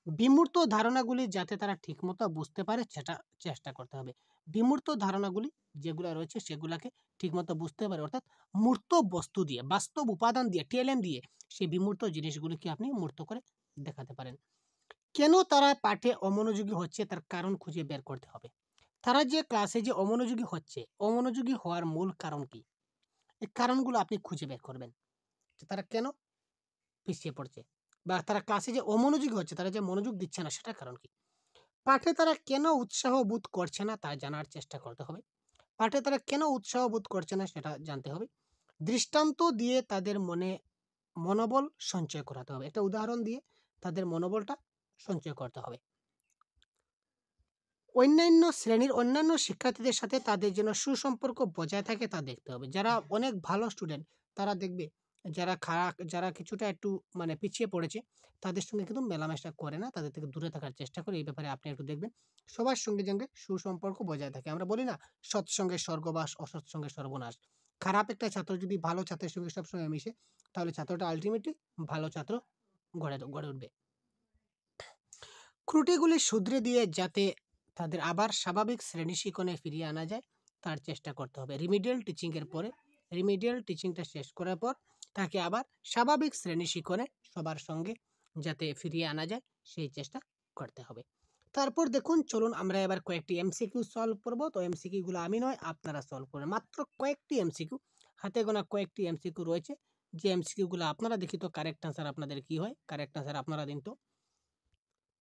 বিমূর্ত ধারণাগুলি যাতে তারা ঠিকমতো বুঝতে পারে সেটা চেষ্টা করতে হবে। বিমূর্ত ধারণাগুলি যেগুলো রয়েছে সেগুলোকে ঠিকমতো বুঝতে পারে, অর্থাৎ মূর্ত বস্তু দিয়ে, বাস্তব উপাদান দিয়ে, টিএলএম দিয়ে সেই বিমূর্ত জিনিসগুলিকে আপনি মূর্ত করে দেখাতে পারেন। কেন তারা পাঠে অমনোযোগী হচ্ছে তার কারণ খুঁজে বের করতে হবে। তারা যে ক্লাসে যে অমনোযোগী হচ্ছে, অমনোযোগী হওয়ার মূল কারণ কি, এই কারণগুলো আপনি খুঁজে বের করবেন, যে তারা কেন পিছিয়ে পড়ছে, বা তারা ক্লাসে যে অমনোযোগী হচ্ছে, তারা যে মনোযোগ দিচ্ছে না, সেটার কারণ কি। পাঠে তারা কেন উৎসাহ বোধ করছে না তা জানার চেষ্টা করতে হবে। পাঠে তারা কেন উৎসাহ বোধ করছে না সেটা জানতে হবে। দৃষ্টান্ত দিয়ে তাদের মনোবল সঞ্চয় করাতে হবে। একটা উদাহরণ দিয়ে তাদের মনোবলটা সঞ্চয় করতে হবে। অন্যান্য শ্রেণীর অন্যান্য শিক্ষার্থীদের সাথে তাদের যেন সুসম্পর্ক বজায় থাকে তা দেখতে হবে। যারা অনেক ভালো স্টুডেন্ট, তারা দেখবে যারা খারাপ, যারা কিছুটা একটু মানে পিছিয়ে পড়েছে, তাদের সঙ্গে কিন্তু মেলামেশা করে না, তাদের থেকে দূরে থাকার চেষ্টা করে। এই ব্যাপারে আপনি একটু দেখবেন সবার সঙ্গে যেন সুসম্পর্ক বজায় থাকে। আমরা বলি না, সৎসঙ্গে স্বর্গবাস, অসৎসঙ্গে সর্বনাশ। খারাপ একটা ছাত্র যদি ভালো ছাত্রের সঙ্গে সবসময় মিশে, তাহলে ছাত্রটা আলটিমেটলি ভালো ছাত্র গড়ে উঠবে। ত্রুটিগুলি শুধরে দিয়ে যাতে তাদের আবার স্বাভাবিক শ্রেণী শিক্ষণে ফিরিয়ে আনা যায় তার চেষ্টা করতে হবে। রিমিডিয়াল টিচিংয়ের পরে, রিমিডিয়াল টিচিংটা শেষ করার পর তাকে আবার স্বাভাবিক শ্রেণী শিক্ষণে সবার সঙ্গে যাতে ফিরিয়ে আনা যায় সেই চেষ্টা করতে হবে। তারপর দেখুন, চলুন আমরা এবার কয়েকটি এমসিকিউ সলভ করব। তো এমসিকিউগুলো আমি নয়, আপনারা সলভ করবেন। মাত্র কয়েকটি এমসিকিউ, হাতে গোনা কয়েকটি এমসিকিউ রয়েছে, যে এমসিকিউগুলো আপনারা দেখি তো কারেক্ট আনসার আপনাদের কি হয়, কারেক্ট আনসার আপনারা দিন তো।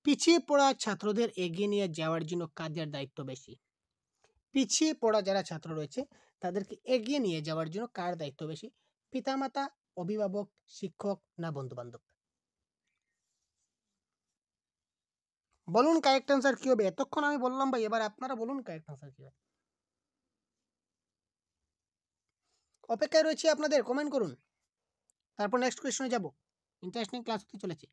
পিছিয়ে পড়া ছাত্রদের এগিয়ে নিয়ে যাওয়ার জন্য কাদের দায়িত্ব বেশি? পিছিয়ে পড়া যারা ছাত্র রয়েছে তাদেরকে এগিয়ে নিয়ে যাওয়ার জন্য কার দায়িত্ব বেশি? পিতামাতা, অভিভাবক, শিক্ষক না বন্ধু বান্ধব? বলুন কারেক্ট আনসার কি হবে। এতক্ষণ আমি বললাম ভাই, এবার আপনারা বলুন কারেক্ট আনসার কি হবে। অপেক্ষায় রয়েছে আপনাদের, কমেন্ট করুন। তারপর নেক্সট কোয়েশ্চনে যাব, ইন্টারেস্টিং ক্লাস হতে চলেছে।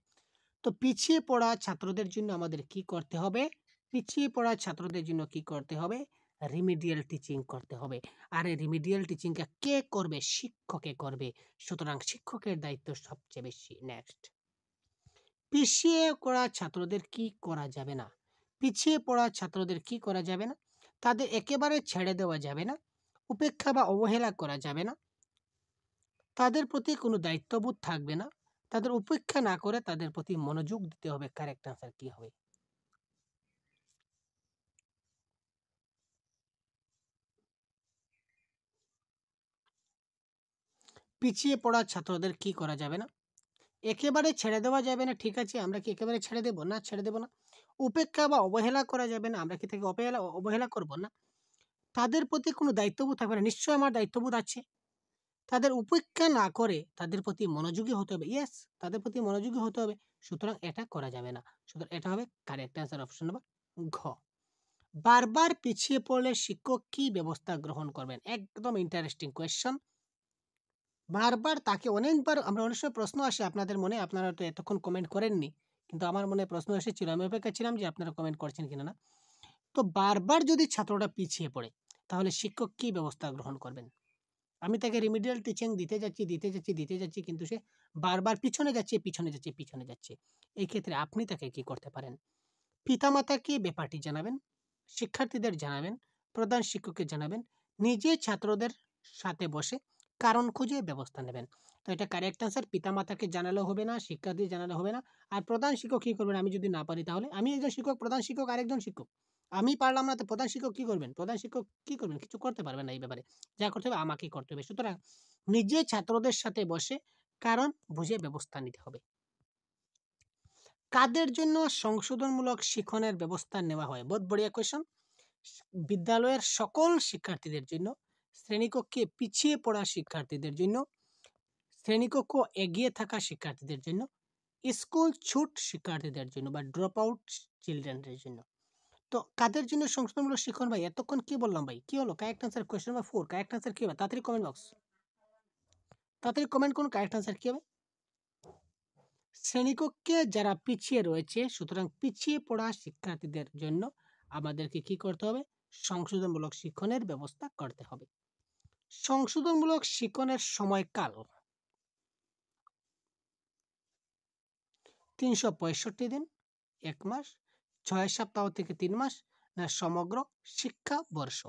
তো পিছিয়ে পড়া ছাত্রদের জন্য আমাদের কি করতে হবে? পিছিয়ে পড়া ছাত্রদের জন্য কি করতে হবে? রিমিডিয়াল টিচিং করতে হবে। আর এই রিমিডিয়াল টিচিংটা কে করবে? শিক্ষকে করবে। সুতরাং শিক্ষকের দায়িত্ব সবচেয়ে বেশি। নেক্সট, পিছিয়ে পড়া ছাত্রদের কি করা যাবে না? পিছিয়ে পড়া ছাত্রদের কি করা যাবে না? তাদের একেবারে ছেড়ে দেওয়া যাবে না, উপেক্ষা বা অবহেলা করা যাবে না, তাদের প্রতি কোনো দায়িত্ববোধ থাকবে না, তাদের উপেক্ষা না করে তাদের প্রতি মনোযোগ দিতে হবে। কারেক্ট আনসার কি হবে? পিছিয়ে পড়া ছাত্রদের কি করা যাবে না? একেবারে ছেড়ে দেওয়া যাবে না, ঠিক আছে, আমরা কি একেবারে ছেড়ে দেব না? ছেড়ে দেব না। উপেক্ষা বা অবহেলা করা যাবে না, আমরা কি থেকে অবহেলা করব না। তাদের প্রতি কোনো দায়িত্ববোধ থাকবে না, নিশ্চয়ই আমার দায়িত্ববোধ আছে। তাদের উপেক্ষা না করে তাদের প্রতি মনোযোগী হতে হবে। ইয়েস, তাদের প্রতি মনোযোগী হতে হবে। সুতরাং এটা করা যাবে না। সুতরাং এটা হবে কারেক্ট অ্যান্সার, অপশন নাম্বার ঘ। বারবার পিছিয়ে পড়লে শিক্ষক কি ব্যবস্থা গ্রহণ করবেন? একদম ইন্টারেস্টিং কোয়েশ্চন। বারবার তাকে অনেকবার, আমরা অনেক সময় প্রশ্ন আসে আপনাদের মনে, আপনারা তো এতক্ষণ কমেন্ট করেননি, কিন্তু আমার মনে প্রশ্ন এসেছিল, আমি অপেক্ষা ছিলাম যে আপনারা কমেন্ট করছেন কিনা না। তো বারবার যদি ছাত্রটা পিছিয়ে পড়ে তাহলে শিক্ষক কি ব্যবস্থা গ্রহণ করবেন? আমি তাকে রিমিডিয়াল টিচিং দিতে যাচ্ছি, কিন্তু সে বারবার পিছনে যাচ্ছে। এই ক্ষেত্রে আপনি তাকে কি করতে পারেন? পিতামাতাকে ব্যাপারটি জানাবেন, শিক্ষার্থীদের জানাবেন, প্রধান শিক্ষককে জানাবেন, নিজে ছাত্রদের সাথে বসে কারণ খুঁজে ব্যবস্থা নেবেন। তো এটা কারেক্ট আনসার। পিতামাতাকে জানালে হবে না, শিক্ষার্থী জানালে হবে না। আর প্রধান শিক্ষক কী করবেন? আমি যদি না পারি তাহলে, আমি একজন শিক্ষক, প্রধান শিক্ষক আরেকজন শিক্ষক, আমি পারলাম না তো প্রধান শিক্ষক কী করবেন? প্রধান শিক্ষক কী করবেন? কিছু করতে পারবেন না এই ব্যাপারে। যা করতে হবে আমাকেই করতে হবে। সুতরাং নিজে ছাত্রদের সাথে বসে কারণ বুঝে ব্যবস্থা নিতে হবে। কাদের জন্য সংশোধনমূলক শিক্ষণের ব্যবস্থা নেওয়া হয়? বহুত বড়িয়া কোয়েশ্চন। বিদ্যালয়ের সকল শিক্ষার্থীদের জন্য, শ্রেণীকক্ষে পিছিয়ে পড়া শিক্ষার্থীদের জন্য, শ্রেণীকক্ষ এগিয়ে থাকা শিক্ষার্থীদের জন্য, স্কুল ছুট শিক্ষার্থীদের জন্য বা ড্রপ আউট চিলড্রেনদের জন্য। তো কাদের জন্য সংশোধনমূলক শিক্ষণ? ভাই এতক্ষণ কি বললাম ভাই, কি হলো? Correct answer question number 4, correct answer কি হবে? তাড়াতাড়ি কমেন্ট বক্স, তাড়াতাড়ি কমেন্ট করুন কারেক্ট আনসার কি হবে। শ্রেণীকক্ষে যারা পিছিয়ে রয়েছে, সুতরাং পিছিয়ে পড়া শিক্ষার্থীদের জন্য আমাদেরকে কি করতে হবে? সংশোধনমূলক শিক্ষণের ব্যবস্থা করতে হবে। সংশোধনমূলক শিক্ষণের সময়কাল 365 দিন, 1 মাস, 6 সপ্তাহ থেকে 3 মাস, না সমগ্র শিক্ষাবর্ষ?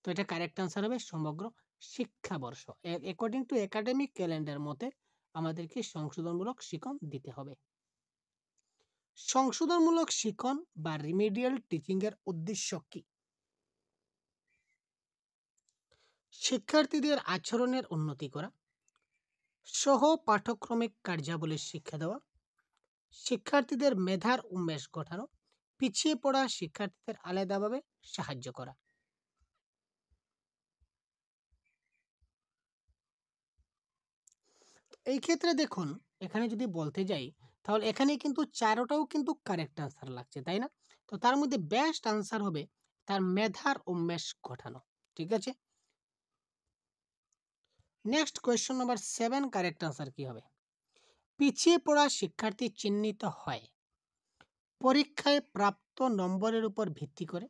তো এটা কারেক্ট আনসার হবে সমগ্র শিক্ষাবর্ষ। অ্যাকর্ডিং টু একাডেমিক ক্যালেন্ডার মতে আমাদেরকে সংশোধনমূলক শিক্ষণ দিতে হবে। সংশোধনমূলক শিক্ষণ বা রিমিডিয়াল টিচিং এর উদ্দেশ্য কি? শিক্ষার্থীদের আচরণের উন্নতি করা, সহ পাঠ্যক্রমিক কার্যাবলীর শিক্ষা দেওয়া, শিক্ষার্থীদের মেধার উন্মেষ ঘটানো, পিছিয়ে পড়া শিক্ষার্থীদের আলাদাভাবে সাহায্য করা। এই ক্ষেত্রে দেখুন, এখানে যদি বলতে যাই তাহলে এখানে কিন্তু চারোটাও কিন্তু কারেক্ট আনসার লাগছে, তাই না? তো তার মধ্যে বেস্ট আনসার হবে তার মেধার উন্মেষ ঘটানো। ঠিক আছে, next question number 7, correct answer কি হবে? পিছিয়ে পড়া শিক্ষার্থী চিহ্নিত হয় পরীক্ষায় প্রাপ্ত নম্বরের উপর ভিত্তি করে,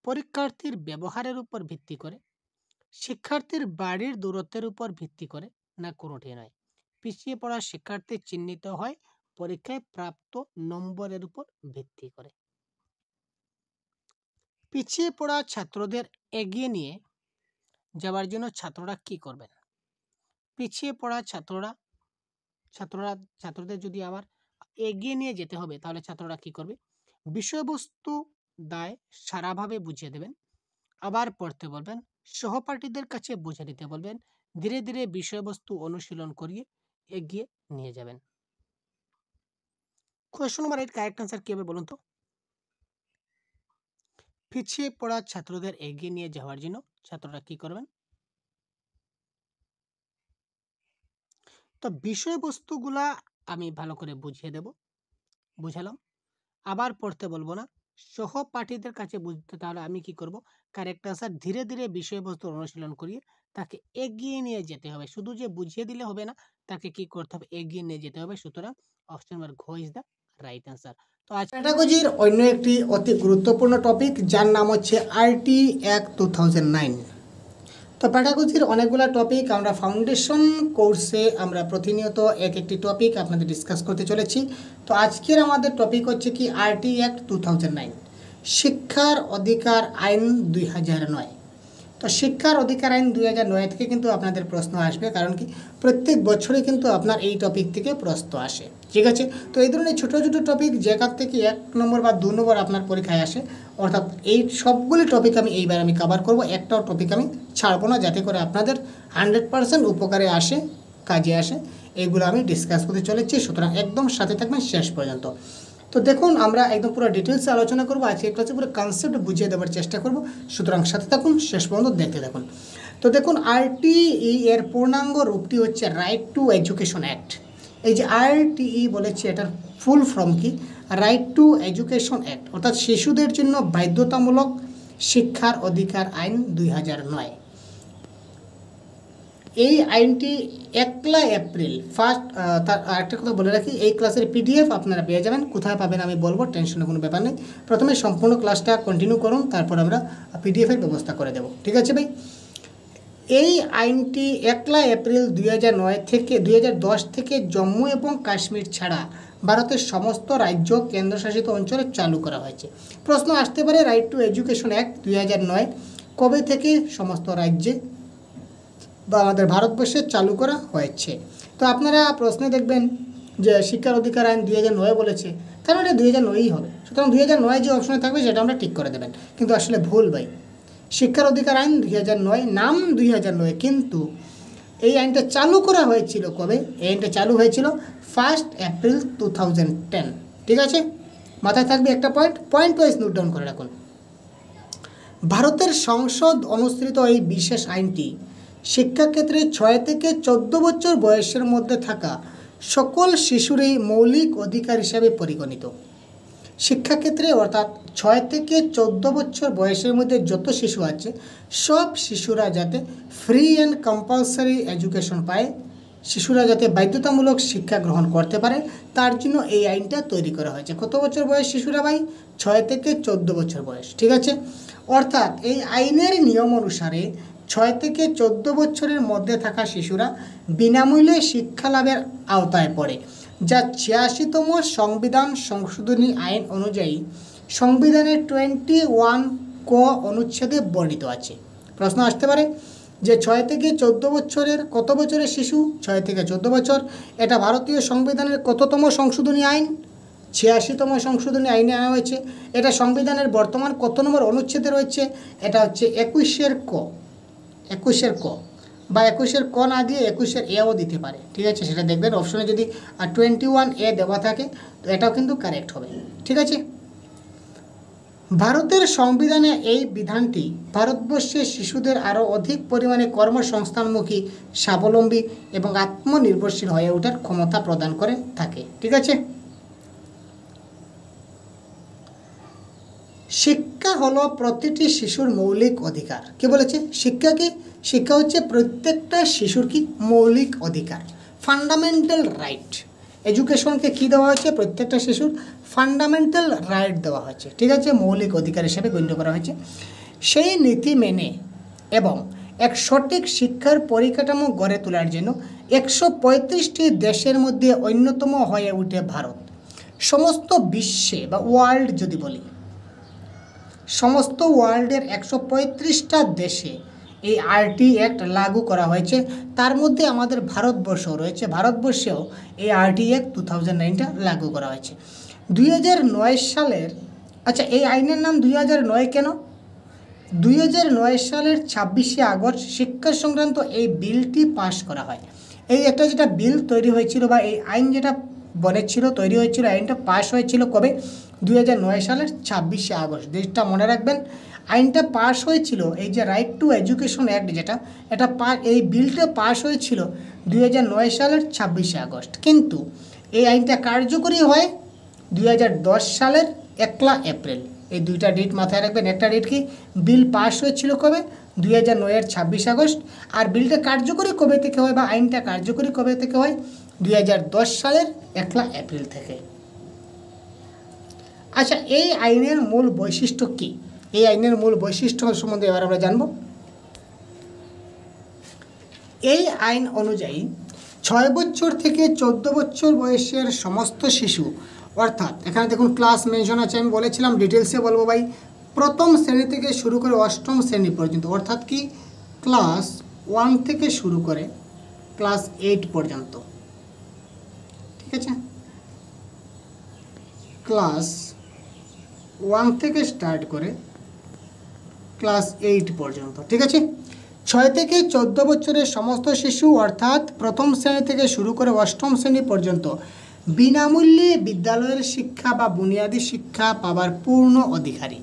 পরীক্ষার্থীর ব্যবহারের উপর ভিত্তি করে, শিক্ষার্থীর বাড়ির দূরত্বের উপর ভিত্তি করে, না কোনোটি নয়। পিছিয়ে পড়া শিক্ষার্থী চিহ্নিত হয় পরীক্ষায় প্রাপ্ত নম্বরের উপর ভিত্তি করে। পিছিয়ে পড়া ছাত্রদের এগিয়ে নিয়ে যাওয়ার জন্য ছাত্ররা কি করবেন? পিছিয়ে পড়া ছাত্রদের যদি আবার এগিয়ে নিয়ে যেতে হবে তাহলে ছাত্ররা কি করবে? বিষয়বস্তু দায় সারাভাবে বুঝিয়ে দেবেন, আবার পড়তে বলবেন, সহপাঠীদের কাছে বুঝে দিতে বলবেন, ধীরে ধীরে বিষয়বস্তু অনুশীলন করিয়ে এগিয়ে নিয়ে যাবেন। কোয়েশ্চন নাম্বার 8 কারেক্ট আনসার কি হবে বলুন তো? পিছিয়ে পড়া ছাত্রদের এগিয়ে নিয়ে যাওয়ার জন্য ছাত্ররা কি করবেন? তো বিষয়বস্তুগুলা আমি ভালো করে বুঝিয়ে দেব, বুঝালাম, আবার পড়তে বলবো না, সহপাঠীদের কাছে বুঝতে, তাহলে আমি কি করব? কারেক্ট আনসার ধীরে ধীরে বিষয়বস্তু অনুশীলন করিয়ে তাকে এগিয়ে নিয়ে যেতে হবে। শুধু যে বুঝিয়ে দিলে হবে না, তাকে কি করতে হবে? এগিয়ে নিয়ে যেতে হবে। সুতরাং অপশন নাম্বার ঘ ইজ দ্য রাইট আনসার। তো আজ প্যাডাগজির অন্য একটি অতি গুরুত্বপূর্ণ টপিক যার নাম হচ্ছে আরটি অ্যাক্ট 2009। তো প্যাডাগজির অনেকগুলো টপিক আমরা ফাউন্ডেশন কোর্সে আমরা প্রতিনিয়ত এক একটি টপিক আপনাদের ডিসকাস করতে চলেছি। তো আজকের আমাদের টপিক হচ্ছে কি আরটি অ্যাক্ট 2009, শিক্ষার অধিকার আইন 2009। তো শিক্ষার অধিকার আইন 2009 থেকে কিন্তু আপনাদের প্রশ্ন আসবে, কারণ কি প্রত্যেক বছরে কিন্তু আপনার এই টপিক থেকে প্রশ্ন আসে, ঠিক আছে? তো এই ধরনের ছোটো ছোটো টপিক যেখান থেকে 1 নম্বর বা 2 নম্বর আপনার পরীক্ষায় আসে, অর্থাৎ এই সবগুলি টপিক এইবার আমি কভার করব, একটাও টপিক আমি ছাড়বো না, যাতে করে আপনাদের 100% উপকারে আসে, কাজে আসে, এইগুলো আমি ডিসকাস করতে চলেছি। সুতরাং একদম সাথে থাকবেন শেষ পর্যন্ত। তো দেখুন, আমরা একদম পুরো ডিটেলসে আলোচনা করবো আজকে, ক্লাসে পুরো কনসেপ্ট বুঝিয়ে দেওয়ার চেষ্টা করব। সুতরাং সাথে থাকুন, শেষ পর্যন্ত দেখতে থাকুন। তো দেখুন, আরটিই এর পূর্ণাঙ্গ রূপটি হচ্ছে রাইট টু এডুকেশন অ্যাক্ট। এই যে আরটিই বলেছে, এটার ফুল ফর্ম কি? রাইট টু এডুকেশন অ্যাক্ট, অর্থাৎ শিশুদের জন্য বাধ্যতামূলক শিক্ষার অধিকার আইন 2009। এই আইনটি 1 এপ্রিল ফার্স্ট, তার আরেকটা কথা বলে রাখি, এই ক্লাসের পিডিএফ আপনারা পেয়ে যাবেন। কোথায় পাবেন আমি বলবো, টেনশনের কোনো ব্যাপার নেই। প্রথমে সম্পূর্ণ ক্লাসটা কন্টিনিউ করুন, তারপর আমরা পিডিএফের ব্যবস্থা করে দেব, ঠিক আছে ভাই? এই আইনটি 1 এপ্রিল 2010 থেকে জম্মু এবং কাশ্মীর ছাড়া ভারতের সমস্ত রাজ্য কেন্দ্রশাসিত অঞ্চলে চালু করা হয়েছে। প্রশ্ন আসতে পারে, রাইট টু এডুকেশন অ্যাক্ট 2009 কবে থেকে সমস্ত রাজ্যে বা আমাদের ভারতবর্ষে চালু করা হয়েছে? তো আপনারা প্রশ্নে দেখবেন যে শিক্ষার অধিকার আইন 2009 বলেছে, তাহলে এটা 2009ই হবে। সুতরাং 2009 যে অপশনে থাকবে সেটা আমরা ঠিক করে দেবেন, কিন্তু আসলে ভুল ভাই। শিক্ষার অধিকার আইন 2009, নাম 2009, কিন্তু এই আইনটা চালু করা হয়েছিল কবে? এই আইনটা চালু হয়েছিল 1 এপ্রিল 2010, ঠিক আছে? মাথায় থাকবে একটা পয়েন্ট ওয়াইজ নোট ডাউন করে রাখুন। ভারতের সংসদ অনুসৃত এই বিশেষ আইনটি শিক্ষাক্ষেত্রে 6 থেকে 14 বছর বয়সের মধ্যে থাকা সকল শিশুরই মৌলিক অধিকার হিসাবে পরিগণিত। শিক্ষাক্ষেত্রে অর্থাৎ 6 থেকে 14 বছর বয়সের মধ্যে যত শিশু আছে, সব শিশুরা যাতে ফ্রি অ্যান্ড কম্পালসারি এডুকেশন পায়, শিশুরা যাতে বাধ্যতামূলক শিক্ষা গ্রহণ করতে পারে, তার জন্য এই আইনটা তৈরি করা হয়েছে। কত বছর বয়স শিশুরা ভাই? 6 থেকে 14 বছর বয়স, ঠিক আছে? অর্থাৎ এই আইনের নিয়ম অনুসারে 6 থেকে 14 বছরের মধ্যে থাকা শিশুরা বিনামূল্যে শিক্ষা লাভের আওতায় পড়ে, যা 86তম সংবিধান সংশোধনী আইন অনুযায়ী সংবিধানের 21 ক অনুচ্ছেদে বর্ণিত আছে। প্রশ্ন আসতে পারে যে 6 থেকে 14 বছরের কত বছরের শিশু? 6 থেকে 14 বছর। এটা ভারতীয় সংবিধানের কততম সংশোধনী আইন? 86তম সংশোধনী আইনে আনা হয়েছে। এটা সংবিধানের বর্তমান কত নম্বর অনুচ্ছেদে রয়েছে? এটা হচ্ছে 21-এর ক, 21-এর ক, বা 21-এর ক না দিয়ে 21-এর এও দিতে পারে, ঠিক আছে? সেটা দেখবেন অপশনে যদি 21A দেওয়া থাকে, তো এটাও কিন্তু কারেক্ট হবে, ঠিক আছে? ভারতের সংবিধানে এই বিধানটি ভারতবর্ষের শিশুদের আরও অধিক পরিমাণে কর্মসংস্থানমুখী, স্বাবলম্বী এবং আত্মনির্ভরশীল হয়ে ওঠার ক্ষমতা প্রদান করে থাকে, ঠিক আছে? শিক্ষা হলো প্রতিটি শিশুর মৌলিক অধিকার। কি বলেছে? শিক্ষা কি? শিক্ষা হচ্ছে প্রত্যেকটা শিশুর কি মৌলিক অধিকার, ফান্ডামেন্টাল রাইট। এডুকেশনকে কি দেওয়া হয়েছে? প্রত্যেকটা শিশুর ফান্ডামেন্টাল রাইট দেওয়া হয়েছে, ঠিক আছে? মৌলিক অধিকার হিসেবে গণ্য করা হয়েছে। সেই নীতি মেনে এবং এক সঠিক শিক্ষার পরিকাঠামো গড়ে তোলার জন্য 135টি দেশের মধ্যে অন্যতম হয়ে ওঠে ভারত। সমস্ত বিশ্বে বা ওয়ার্ল্ড যদি বলি, সমস্ত ওয়ার্ল্ডের 135টা দেশে এই আরটি অ্যাক্ট লাগু করা হয়েছে। তার মধ্যে আমাদের ভারতবর্ষ রয়েছে, ভারতবর্ষেও এই আরটি অ্যাক্ট 2009টা লাগু করা হয়েছে 2009 সালের। আচ্ছা, এই আইনের নাম 2009 কেন? 2009 সালের 26শে আগস্ট শিক্ষা সংক্রান্ত এই বিলটি পাশ করা হয়। এই একটা যেটা বিল তৈরি হয়েছিল বা এই আইন যেটা বনেছিল, তৈরি হয়েছিল, আইনটা পাশ হয়েছিল কবে? 2009 সালের 26শে আগস্ট। ডেটটা মনে রাখবেন। আইনটা পাশ হয়েছিল, এই যে রাইট টু এডুকেশন অ্যাক্ট যেটা, এটা এই বিলটা পাশ হয়েছিল 2009 সালের 26শে আগস্ট। কিন্তু এই আইনটা কার্যকরী হয় 2010 সালের 1 এপ্রিল। এই দুইটা ডেট মাথায় রাখবেন। একটা ডেট কি, বিল পাস হয়েছিল কবে? 2009-এর 26 আগস্ট। আর বিলটা কার্যকরী কবে থেকে হয় বা আইনটা কার্যকরী কবে থেকে হয়? 2010 সালের 1 এপ্রিল থেকে। আচ্ছা, এই আইনের মূল বৈশিষ্ট্য কী? এই আইনের মূল বৈশিষ্ট্য সম্বন্ধে এবার আমরা জানব। এই আইন অনুযায়ী 6 বছর থেকে 14 বছর বয়সের সমস্ত শিশু, অর্থাৎ এখানে দেখুন ক্লাস মেনশন আছে, আমি বলেছিলাম ডিটেলসে বলবো ভাই, প্রথম শ্রেণী থেকে শুরু করে অষ্টম শ্রেণী পর্যন্ত, অর্থাৎ কি ক্লাস 1 থেকে শুরু করে ক্লাস 8 পর্যন্ত। ঠিক আছে, ক্লাস 1 থেকে স্টার্ট করে ক্লাস 8 পর্যন্ত। ঠিক আছে, 6 থেকে 14 বছরের সমস্ত শিশু, অর্থাৎ প্রথম শ্রেণী থেকে শুরু করে অষ্টম শ্রেণী পর্যন্ত বিনামূল্যে বিদ্যালয়ের শিক্ষা বা বুনিয়াদী শিক্ষা পাবার পূর্ণ অধিকারী।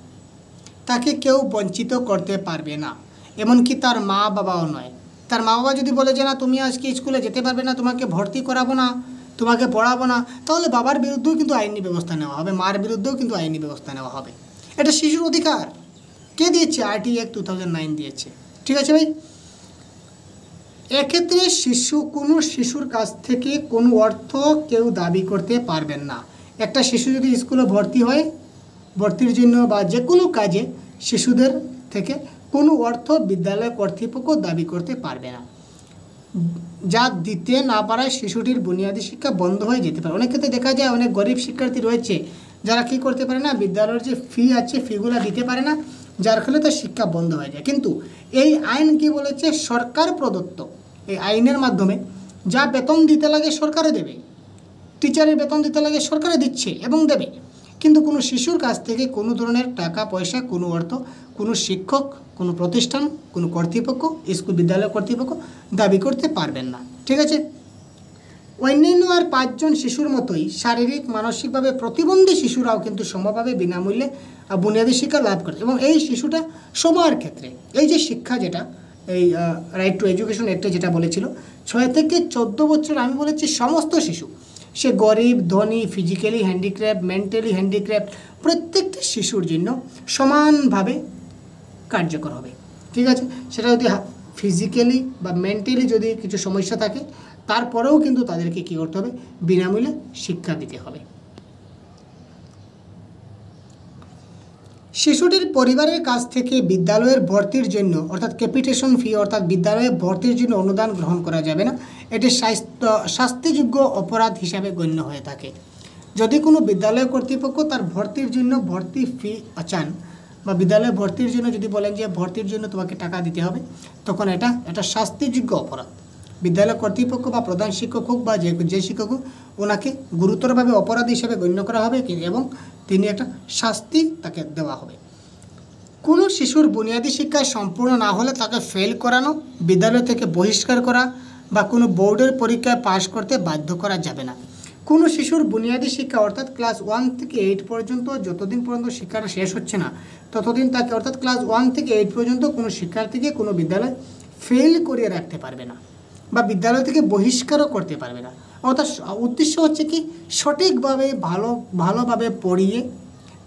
তাকে কেউ বঞ্চিত করতে পারবে না, এমনকি তার মা বাবাও নয়। তার মা বাবা যদি বলে যে না তুমি আজকে স্কুলে যেতে পারবে না, তোমাকে ভর্তি করাবো না, তোমাকে পড়াবো না, তাহলে বাবার বিরুদ্ধেও কিন্তু আইনি ব্যবস্থা নেওয়া হবে, মার বিরুদ্ধেও কিন্তু আইনি ব্যবস্থা নেওয়া হবে। এটা শিশুর অধিকার। কে দিয়েছে? আরটি অ্যাক্ট 2009 দিয়েছে। ঠিক আছে ভাই। এক্ষেত্রে কোনো শিশুর কাছ থেকে কোনো অর্থ কেউ দাবি করতে পারবেন না। একটা শিশু যদি স্কুলে ভর্তি হয়, ভর্তির জন্য বা যে কোনো কাজে শিশুদের থেকে কোনো অর্থ বিদ্যালয় কর্তৃপক্ষ দাবি করতে পারবে না। যা দিতে না পারায় শিশুটির বুনিয়াদী শিক্ষা বন্ধ হয়ে যেতে পারে। অনেক ক্ষেত্রে দেখা যায় অনেক গরিব শিক্ষার্থী রয়েছে যারা কী করতে পারে না, বিদ্যালয়ের যে ফি আছে ফিগুলো দিতে পারে না, যার ফলে তার শিক্ষা বন্ধ হয়ে যায়। কিন্তু এই আইন কি বলেছে? সরকার প্রদত্ত এই আইনের মাধ্যমে যা বেতন দিতে লাগে সরকারে দেবে, টিচারের বেতন দিতে লাগে সরকারে দিচ্ছে এবং দেবে। কিন্তু কোনো শিশুর কাছ থেকে কোনো ধরনের টাকা পয়সা, কোনো অর্থ কোনো শিক্ষক, কোনো প্রতিষ্ঠান, কোনো কর্তৃপক্ষ, স্কুল বিদ্যালয় কর্তৃপক্ষ দাবি করতে পারবেন না। ঠিক আছে। অন্যান্য আর 5 জন শিশুর মতোই শারীরিক মানসিকভাবে প্রতিবন্ধী শিশুরাও কিন্তু সমভাবে বিনামূল্যে বুনিয়াদী শিক্ষা লাভ করে। এবং এই শিশুটা সময়ের ক্ষেত্রে এই যে শিক্ষা, যেটা এই রাইট টু এডুকেশন অ্যাক্টে যেটা বলেছিল 6 থেকে 14 বছর, আমি বলেছি সমস্ত শিশু, সে গরিব ধনী, ফিজিক্যালি হ্যান্ডিক্রাফট, মেন্টালি হ্যান্ডিক্রাফট, প্রত্যেকটা শিশুর জন্য সমানভাবে কার্যকর হবে। ঠিক আছে, সেটা যদি ফিজিক্যালি বা মেন্টালি যদি কিছু সমস্যা থাকে, তারপরেও কিন্তু তাদেরকে কী করতে হবে? বিনামূল্যে শিক্ষা দিতে হবে। শিশুটির পরিবারের কাছ থেকে বিদ্যালয়ের ভর্তির জন্য, অর্থাৎ ক্যাপিটেশন ফি, অর্থাৎ বিদ্যালয়ে ভর্তির জন্য অনুদান গ্রহণ করা যাবে না। এটি শাস্তিযোগ্য অপরাধ হিসাবে গণ্য হয়ে থাকে। যদি কোনো বিদ্যালয় কর্তৃপক্ষ তার ভর্তির জন্য ভর্তি ফি চান বা বিদ্যালয়ে ভর্তির জন্য যদি বলেন যে ভর্তির জন্য তোমাকে টাকা দিতে হবে, তখন এটা শাস্তিযোগ্য অপরাধ। বিদ্যালয় কর্তৃপক্ষ বা প্রধান শিক্ষক হোক বা যে শিক্ষক হোক, ওনাকে গুরুতরভাবে অপরাধী হিসেবে গণ্য করা হবে এবং তিনি একটা শাস্তি তাকে দেওয়া হবে। কোনো শিশুর বুনিয়াদী শিক্ষায় সম্পূর্ণ না হলে তাকে ফেল করানো, বিদ্যালয় থেকে বহিষ্কার করা বা কোনো বোর্ডের পরীক্ষায় পাশ করতে বাধ্য করা যাবে না। কোনো শিশুর বুনিয়াদী শিক্ষা, অর্থাৎ ক্লাস 1 থেকে 8 পর্যন্ত, যতদিন পর্যন্ত শিক্ষাটা শেষ হচ্ছে না ততদিন তাকে, অর্থাৎ ক্লাস 1 থেকে 8 পর্যন্ত কোনো শিক্ষার্থীকে কোনো বিদ্যালয় ফেল করিয়ে রাখতে পারবে না বা বিদ্যালয় থেকে বহিষ্কারও করতে পারবে না। অর্থাৎ উদ্দেশ্য হচ্ছে কি, সঠিকভাবে ভালোভাবে পড়িয়ে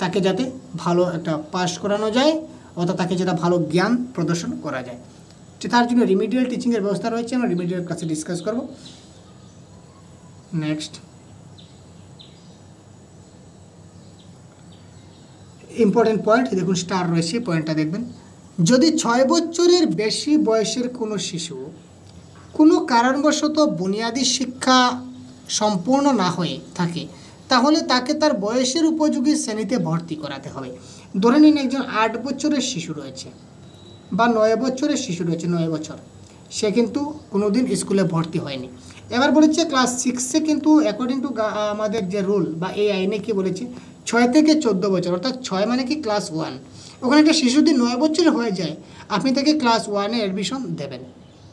তাকে যাতে ভালো একটা পাস করানো যায়, অর্থাৎ তাকে যাতে ভালো জ্ঞান প্রদর্শন করা যায়। তার জন্য রিমিডিয়াল টিচিংয়ের ব্যবস্থা রয়েছে, আমরা রিমিডিয়াল ক্লাসে ডিসকাস করব। নেক্সট ইম্পর্টেন্ট পয়েন্ট দেখুন, স্টার রয়েছে, পয়েন্টটা দেখবেন। যদি 6 বছরের বেশি বয়সের কোনো শিশু কোনো কারণবশত বুনিয়াদী শিক্ষা সম্পূর্ণ না হয়ে থাকে, তাহলে তাকে তার বয়সের উপযোগী শ্রেণীতে ভর্তি করাতে হবে। ধরে নিন একজন 8 বছরের শিশু রয়েছে বা 9 বছরের শিশু রয়েছে, 9 বছর, সে কিন্তু কোনোদিন স্কুলে ভর্তি হয়নি। এবার বলেছে ক্লাস 6-এ কিন্তু অ্যাকর্ডিং টু আমাদের যে রুল বা এই আইনে কি বলেছে 6 থেকে 14 বছর, অর্থাৎ 6 মানে কি ক্লাস 1। ওখানে একটা শিশু যদি 9 বছর হয়ে যায় আপনি তাকে ক্লাস 1-এ অ্যাডমিশন দেবেন,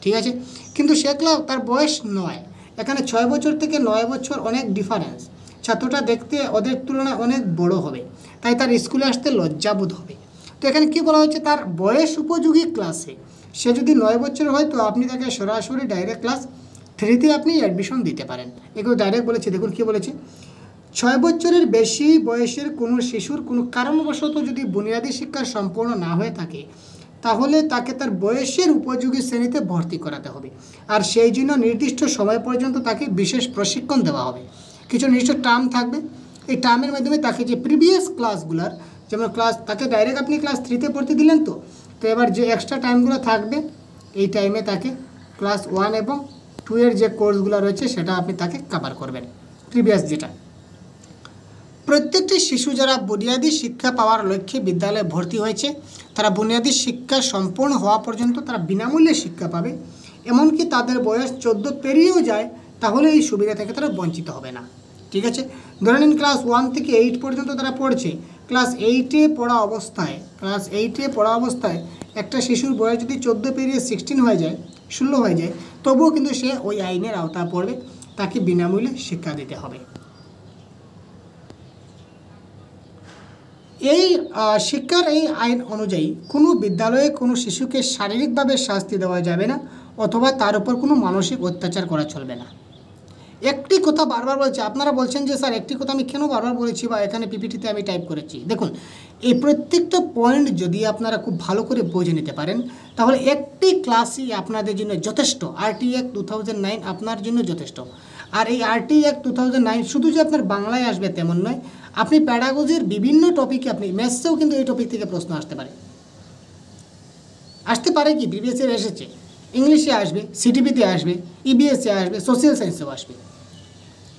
ঠিক আছে। কিন্তু সে তার বয়স 9, এখানে 6 বছর থেকে 9 বছর অনেক ডিফারেন্স, ছাত্রটা দেখতে ওদের তুলনায় অনেক বড় হবে, তাই তার স্কুলে আসতে লজ্জাবোধ হবে। তো এখানে কি বলা হচ্ছে, তার বয়স উপযোগী ক্লাসে সে যদি 9 বছর হয় তো আপনি তাকে সরাসরি ডাইরেক্ট ক্লাস 3-তে আপনি অ্যাডমিশন দিতে পারেন। এগুলো ডাইরেক্ট বলেছে, দেখুন কি বলেছে, 6 বছরের বেশি বয়সের কোনো শিশুর কোনো কারণবশত যদি বুনিয়াদী শিক্ষা সম্পূর্ণ না হয়ে থাকে তাহলে তাকে তার বয়সের উপযোগী শ্রেণীতে ভর্তি করাতে হবে, আর সেই জন্য নির্দিষ্ট সময় পর্যন্ত তাকে বিশেষ প্রশিক্ষণ দেওয়া হবে। কিছু নির্দিষ্ট টার্ম থাকবে, এই টার্মের মাধ্যমে তাকে যে প্রিভিয়াস ক্লাসগুলার, যেমন তাকে ডাইরেক্ট আপনি ক্লাস 3-তে ভর্তি দিলেন, তো এবার যে এক্সট্রা টাইমগুলো থাকবে এই টাইমে তাকে ক্লাস 1 এবং 2-এর যে কোর্সগুলো রয়েছে সেটা আপনি তাকে কভার করবেন, প্রিভিয়াস যেটা। প্রত্যেকটি শিশু যারা বুনিয়াদী শিক্ষা পাওয়ার লক্ষ্যে বিদ্যালয়ে ভর্তি হয়েছে তারা বুনিয়াদী শিক্ষা সম্পূর্ণ হওয়া পর্যন্ত তারা বিনামূল্যে শিক্ষা পাবে, এমনকি তাদের বয়স 14 পেরিয়েও যায় তাহলে এই সুবিধা থেকে তারা বঞ্চিত হবে না, ঠিক আছে। ধরে নিন ক্লাস 1 থেকে 8 পর্যন্ত তারা পড়ছে, ক্লাস 8-এ পড়া অবস্থায় একটা শিশুর বয়স যদি 14 পেরিয়ে 16 হয়ে যায়, 16 হয়ে যায়, তবুও কিন্তু সে ওই আইনের আওতায় পড়বে, তাকে বিনামূল্যে শিক্ষা দিতে হবে। এই শিক্ষার এই আইন অনুযায়ী কোনো বিদ্যালয়ে কোনো শিশুকে শারীরিকভাবে শাস্তি দেওয়া যাবে না অথবা তার উপর কোনো মানসিক অত্যাচার করা চলবে না। একটি কথা বারবার বলছি, আপনারা বলছেন যে স্যার একটি কথা আমি কেন বারবার বলেছি বা এখানে পিপিটিতে আমি টাইপ করেছি। দেখুন, এই প্রত্যেকটা পয়েন্ট যদি আপনারা খুব ভালো করে বুঝে নিতে পারেন তাহলে একটি ক্লাসই আপনাদের জন্য যথেষ্ট। আরটি অ্যাক্ট 2009 আপনার জন্য যথেষ্ট। আর এই আরটি অ্যাক্ট 2009 শুধু যে আপনার বাংলায় আসবে তেমন নয়, আপনি প্যাডাগজির বিভিন্ন টপিকে, আপনি ম্যাথসেও কিন্তু এই টপিক থেকে প্রশ্ন আসতে পারে কি প্রিভিয়াস ইয়ার এসেছে, ইংলিশে আসবে, সিটিপিতে আসবে, ইবিএসে আসবে, সোশ্যাল সায়েন্সেও আসবে।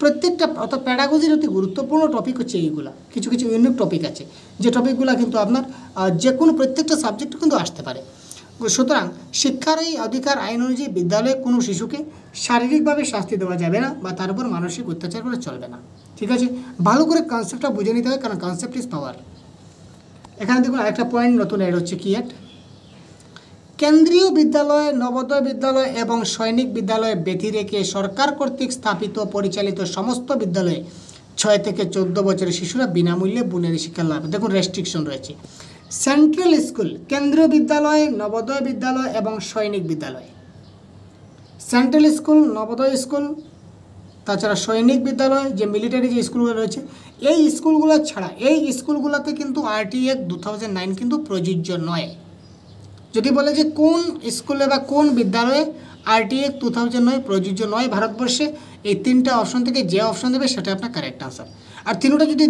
প্রত্যেকটা অর্থাৎ প্যাডাগজির অতি গুরুত্বপূর্ণ টপিক হচ্ছে এইগুলা, কিছু কিছু ইউনিক টপিক আছে যে টপিকগুলো কিন্তু আপনার যে কোনো প্রত্যেকটা সাবজেক্ট কিন্তু আসতে পারে। সুতরাং শিক্ষার এই অধিকার আইন অনুযায়ী বিদ্যালয়ে কোনো শিশুকে শারীরিকভাবে শাস্তি দেওয়া যাবে না বা তার উপর মানসিক অত্যাচার করে চলবে না, ঠিক আছে। ভালো করে কনসেপ্টটা বুঝে নিতে হবে, কারণ কনসেপ্ট ইজ পাওয়ার। এখানে দেখুন আরেকটা পয়েন্ট নতুন অ্যাড হচ্ছে, কি অ্যাড, কেন্দ্রীয় বিদ্যালয়, নবোদয় বিদ্যালয় এবং সৈনিক বিদ্যালয় ব্যতি রেখে সরকার কর্তৃক স্থাপিত পরিচালিত সমস্ত বিদ্যালয়ে 6 থেকে 14 বছরের শিশুরা বিনামূল্যে বুনিয়াদী শিক্ষা লাভ। দেখুন রেস্ট্রিকশন রয়েছে। সেন্ট্রাল স্কুল, কেন্দ্রীয় বিদ্যালয়, নবোদয় বিদ্যালয় এবং সৈনিক বিদ্যালয়, সেন্ট্রাল স্কুল, নবোদয় স্কুল, তাছাড়া সৈনিক বিদ্যালয় যে মিলিটারি যে স্কুলগুলো রয়েছে, এই স্কুলগুলো ছাড়া এই স্কুলগুলোতে কিন্তু আরটি অ্যাক্ট 2009 কিন্তু প্রযোজ্য নয়। যদি বলে যে কোন স্কুলে বা কোন বিদ্যালয়ে আরটি অ্যাক্ট 2009 প্রযোজ্য নয় ভারতবর্ষে, এই 3টা অপশন থেকে যে অপশন দেবে সেটা আপনার কারেক্ট আনসার। আর 3টা যদি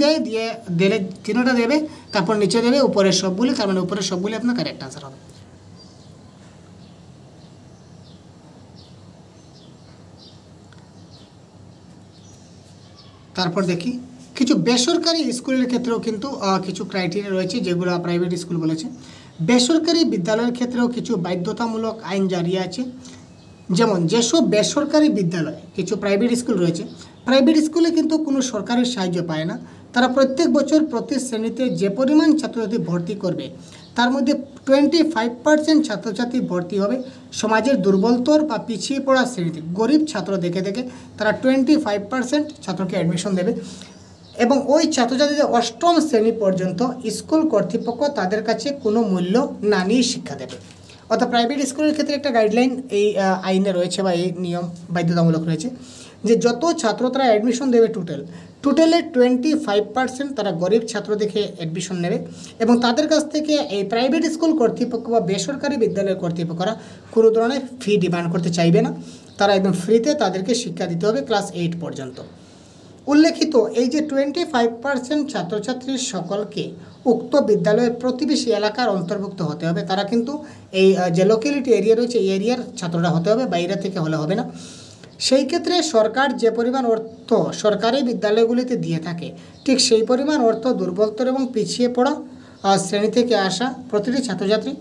দিলে 3টা দেবে, তারপর নিচে দেবে উপরের সবগুলি, তার মানে উপরের সবগুলি আপনার কারেক্ট আনসার হবে। তারপর দেখি কিছু বেসরকারি স্কুলের ক্ষেত্রেও কিন্তু কিছু ক্রাইটেরিয়া রয়েছে যেগুলো প্রাইভেট স্কুল বলেছে। বেসরকারি বিদ্যালয়ের ক্ষেত্রেও কিছু বাধ্যতামূলক আইন জারি আছে। যেমন যেসব বেসরকারি বিদ্যালয়ে কিছু প্রাইভেট স্কুল রয়েছে, প্রাইভেট স্কুলে কিন্তু কোনো সরকারের সাহায্য পায় না, তারা প্রত্যেক বছর প্রতি শ্রেণীতে যে পরিমাণ ছাত্রছাত্রী ভর্তি করবে তার মধ্যে 25% ছাত্রছাত্রী ভর্তি হবে সমাজের দুর্বলতর বা পিছিয়ে পড়া শ্রেণীতে। গরিব ছাত্র দেখে দেখে তারা 25% ছাত্রকে অ্যাডমিশন দেবে এবং ওই ছাত্রছাত্রীদের 8ম শ্রেণী পর্যন্ত স্কুল কর্তৃপক্ষ তাদের কাছে কোনো মূল্য না নিয়ে শিক্ষা দেবে। অর্থাৎ প্রাইভেট স্কুলের ক্ষেত্রে একটা গাইডলাইন এই আইনে রয়েছে বা এই নিয়ম বাধ্যতামূলক রয়েছে যে যত ছাত্র তারা অ্যাডমিশন দেবে টোটালের 25% তারা গরিব ছাত্র দেখে অ্যাডমিশন নেবে এবং তাদের কাছ থেকে এই প্রাইভেট স্কুল কর্তৃপক্ষ বা বেসরকারি বিদ্যালয়ের কর্তৃপক্ষরা কোনো ধরনের ফি ডিমান্ড করতে চাইবে না, তারা একদম ফ্রিতে তাদেরকে শিক্ষা দিতে হবে ক্লাস 8 পর্যন্ত। উল্লেখিত এই যে 25% ছাত্রছাত্রীর সকলকে উক্ত বিদ্যালয়ের প্রতিবেশী এলাকার অন্তর্ভুক্ত হতে হবে, তারা কিন্তু এই যে লোকালিটি এরিয়া রয়েছে এই এরিয়ার ছাত্ররা হতে হবে, বাইরে থেকে হলে হবে না। সেই ক্ষেত্রে সরকার যে পরিমাণ অর্থ সরকারি বিদ্যালয়গুলিতে দিয়ে থাকে ঠিক সেই পরিমাণ অর্থ দুর্বলতর এবং পিছিয়ে পড়া শ্রেণী থেকে আসা প্রতিটি ছাত্রছাত্রী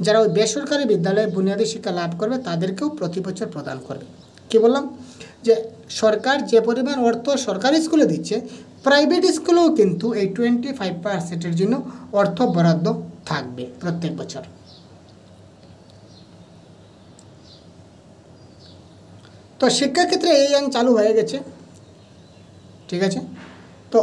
যারা ওই বেসরকারি বিদ্যালয়ে বুনিয়াদী শিক্ষা লাভ করবে তাদেরকেও প্রতি বছর প্রদান করবে। কি বললাম যে সরকার যে পরিমাণ অর্থ সরকারি স্কুলে দিচ্ছে, প্রাইভেট স্কুলেও কিন্তু এই 25% জন্য অর্থ বরাদ্দ থাকবে প্রত্যেক বছর। তো শিক্ষাক্ষেত্রে এই আইন চালু হয়ে গেছে, ঠিক আছে। তো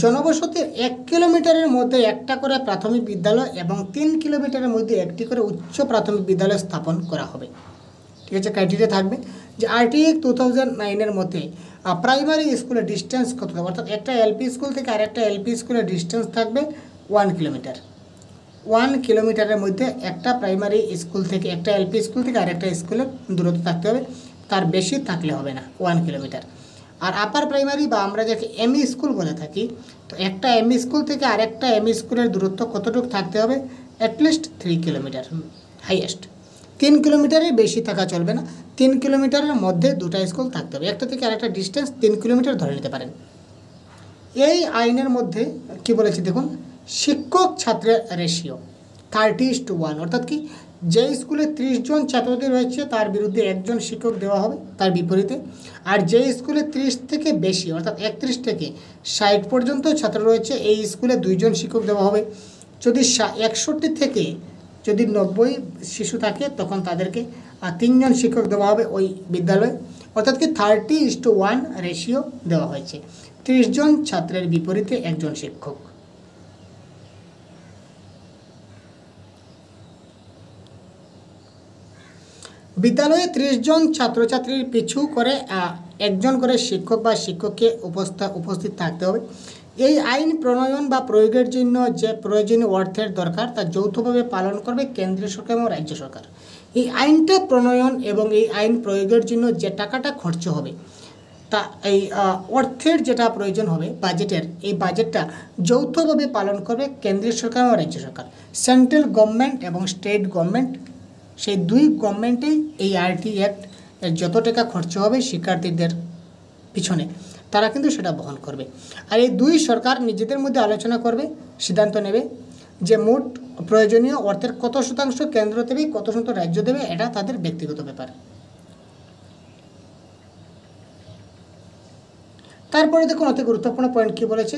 জনবসতির 1 কিলোমিটারের মধ্যে একটা করে প্রাথমিক বিদ্যালয় এবং 3 কিলোমিটারের মধ্যে একটি করে উচ্চ প্রাথমিক বিদ্যালয় স্থাপন করা হবে, ঠিক আছে। ক্রাইটেরিয়া থাকবে যে RT Act 2009 মধ্যে প্রাইমারি স্কুলের ডিস্টেন্স কত হবে, অর্থাৎ একটা এলপি স্কুল থেকে আরেকটা এলপি স্কুলের ডিস্টেন্স থাকবে 1 কিলোমিটার। 1 কিলোমিটারের মধ্যে একটা প্রাইমারি স্কুল থেকে, একটা এলপি স্কুল থেকে আরেকটা স্কুলের দূরত্ব থাকতে হবে, তার বেশি থাকলে হবে না 1 কিলোমিটার। আর আপার প্রাইমারি বা আমরা যাকে এমই স্কুল বলে থাকি, তো একটা এমই স্কুল থেকে আরেকটা এমই স্কুলের দূরত্ব কতটুকু থাকতে হবে, অ্যাটলিস্ট 3 কিলোমিটার হাইয়েস্ট। 3 কিলোমিটারের বেশি থাকা চলবে না, 3 কিলোমিটারের মধ্যে দুটো স্কুল থাকতে হবে, একটা থেকে আরেকটা ডিস্টেন্স 3 কিলোমিটার ধরে নিতে পারেন। এই আইনের মধ্যে কি বলেছে দেখুন, শিক্ষক ছাত্রের রেশিও 30:1, অর্থাৎ কি যে স্কুলে 30 জন ছাত্রদের রয়েছে তার বিরুদ্ধে একজন শিক্ষক দেওয়া হবে, তার বিপরীতে। আর যে স্কুলে 30 থেকে বেশি অর্থাৎ 31 থেকে 60 পর্যন্ত ছাত্র রয়েছে এই স্কুলে 2 জন শিক্ষক দেওয়া হবে। যদি 61 থেকে যদি 90 শিশু থাকে তখন তাদেরকে 3 জন শিক্ষক দেওয়া হবে ওই বিদ্যালয়ে, অর্থাৎ কি 30:1 রেশিও দেওয়া হয়েছে, 30 জন ছাত্রের বিপরীতে একজন শিক্ষক। বিদ্যালয়ে 30 জন ছাত্রছাত্রীর পিছু করে একজন করে শিক্ষক বা শিক্ষককে উপস্থিত থাকতে হবে। এই আইন প্রণয়ন বা প্রয়োগের জন্য যে প্রয়োজনীয় অর্থের দরকার তা যৌথভাবে পালন করবে কেন্দ্রীয় সরকার এবং রাজ্য সরকার। এই আইনটা প্রণয়ন এবং এই আইন প্রয়োগের জন্য যে টাকাটা খরচ হবে, তা এই অর্থের যেটা প্রয়োজন হবে বাজেটের, এই বাজেটটা যৌথভাবে পালন করবে কেন্দ্রীয় সরকার এবং রাজ্য সরকার। সেন্ট্রাল গভর্নমেন্ট এবং স্টেট গভর্নমেন্ট, সেই দুই গভর্নমেন্টেই এই RT Act এর যত টাকা খরচ হবে শিক্ষার্থীদের পিছনে তারা কিন্তু সেটা বহন করবে। আর এই দুই সরকার নিজেদের মধ্যে আলোচনা করবে, সিদ্ধান্ত নেবে যে মোট প্রয়োজনীয় অর্থের কত শতাংশ কেন্দ্র দেবে, কত শতাংশ রাজ্য দেবে, এটা তাদের ব্যক্তিগত ব্যাপার। তারপরে দেখুন অতি গুরুত্বপূর্ণ পয়েন্ট কী বলেছে,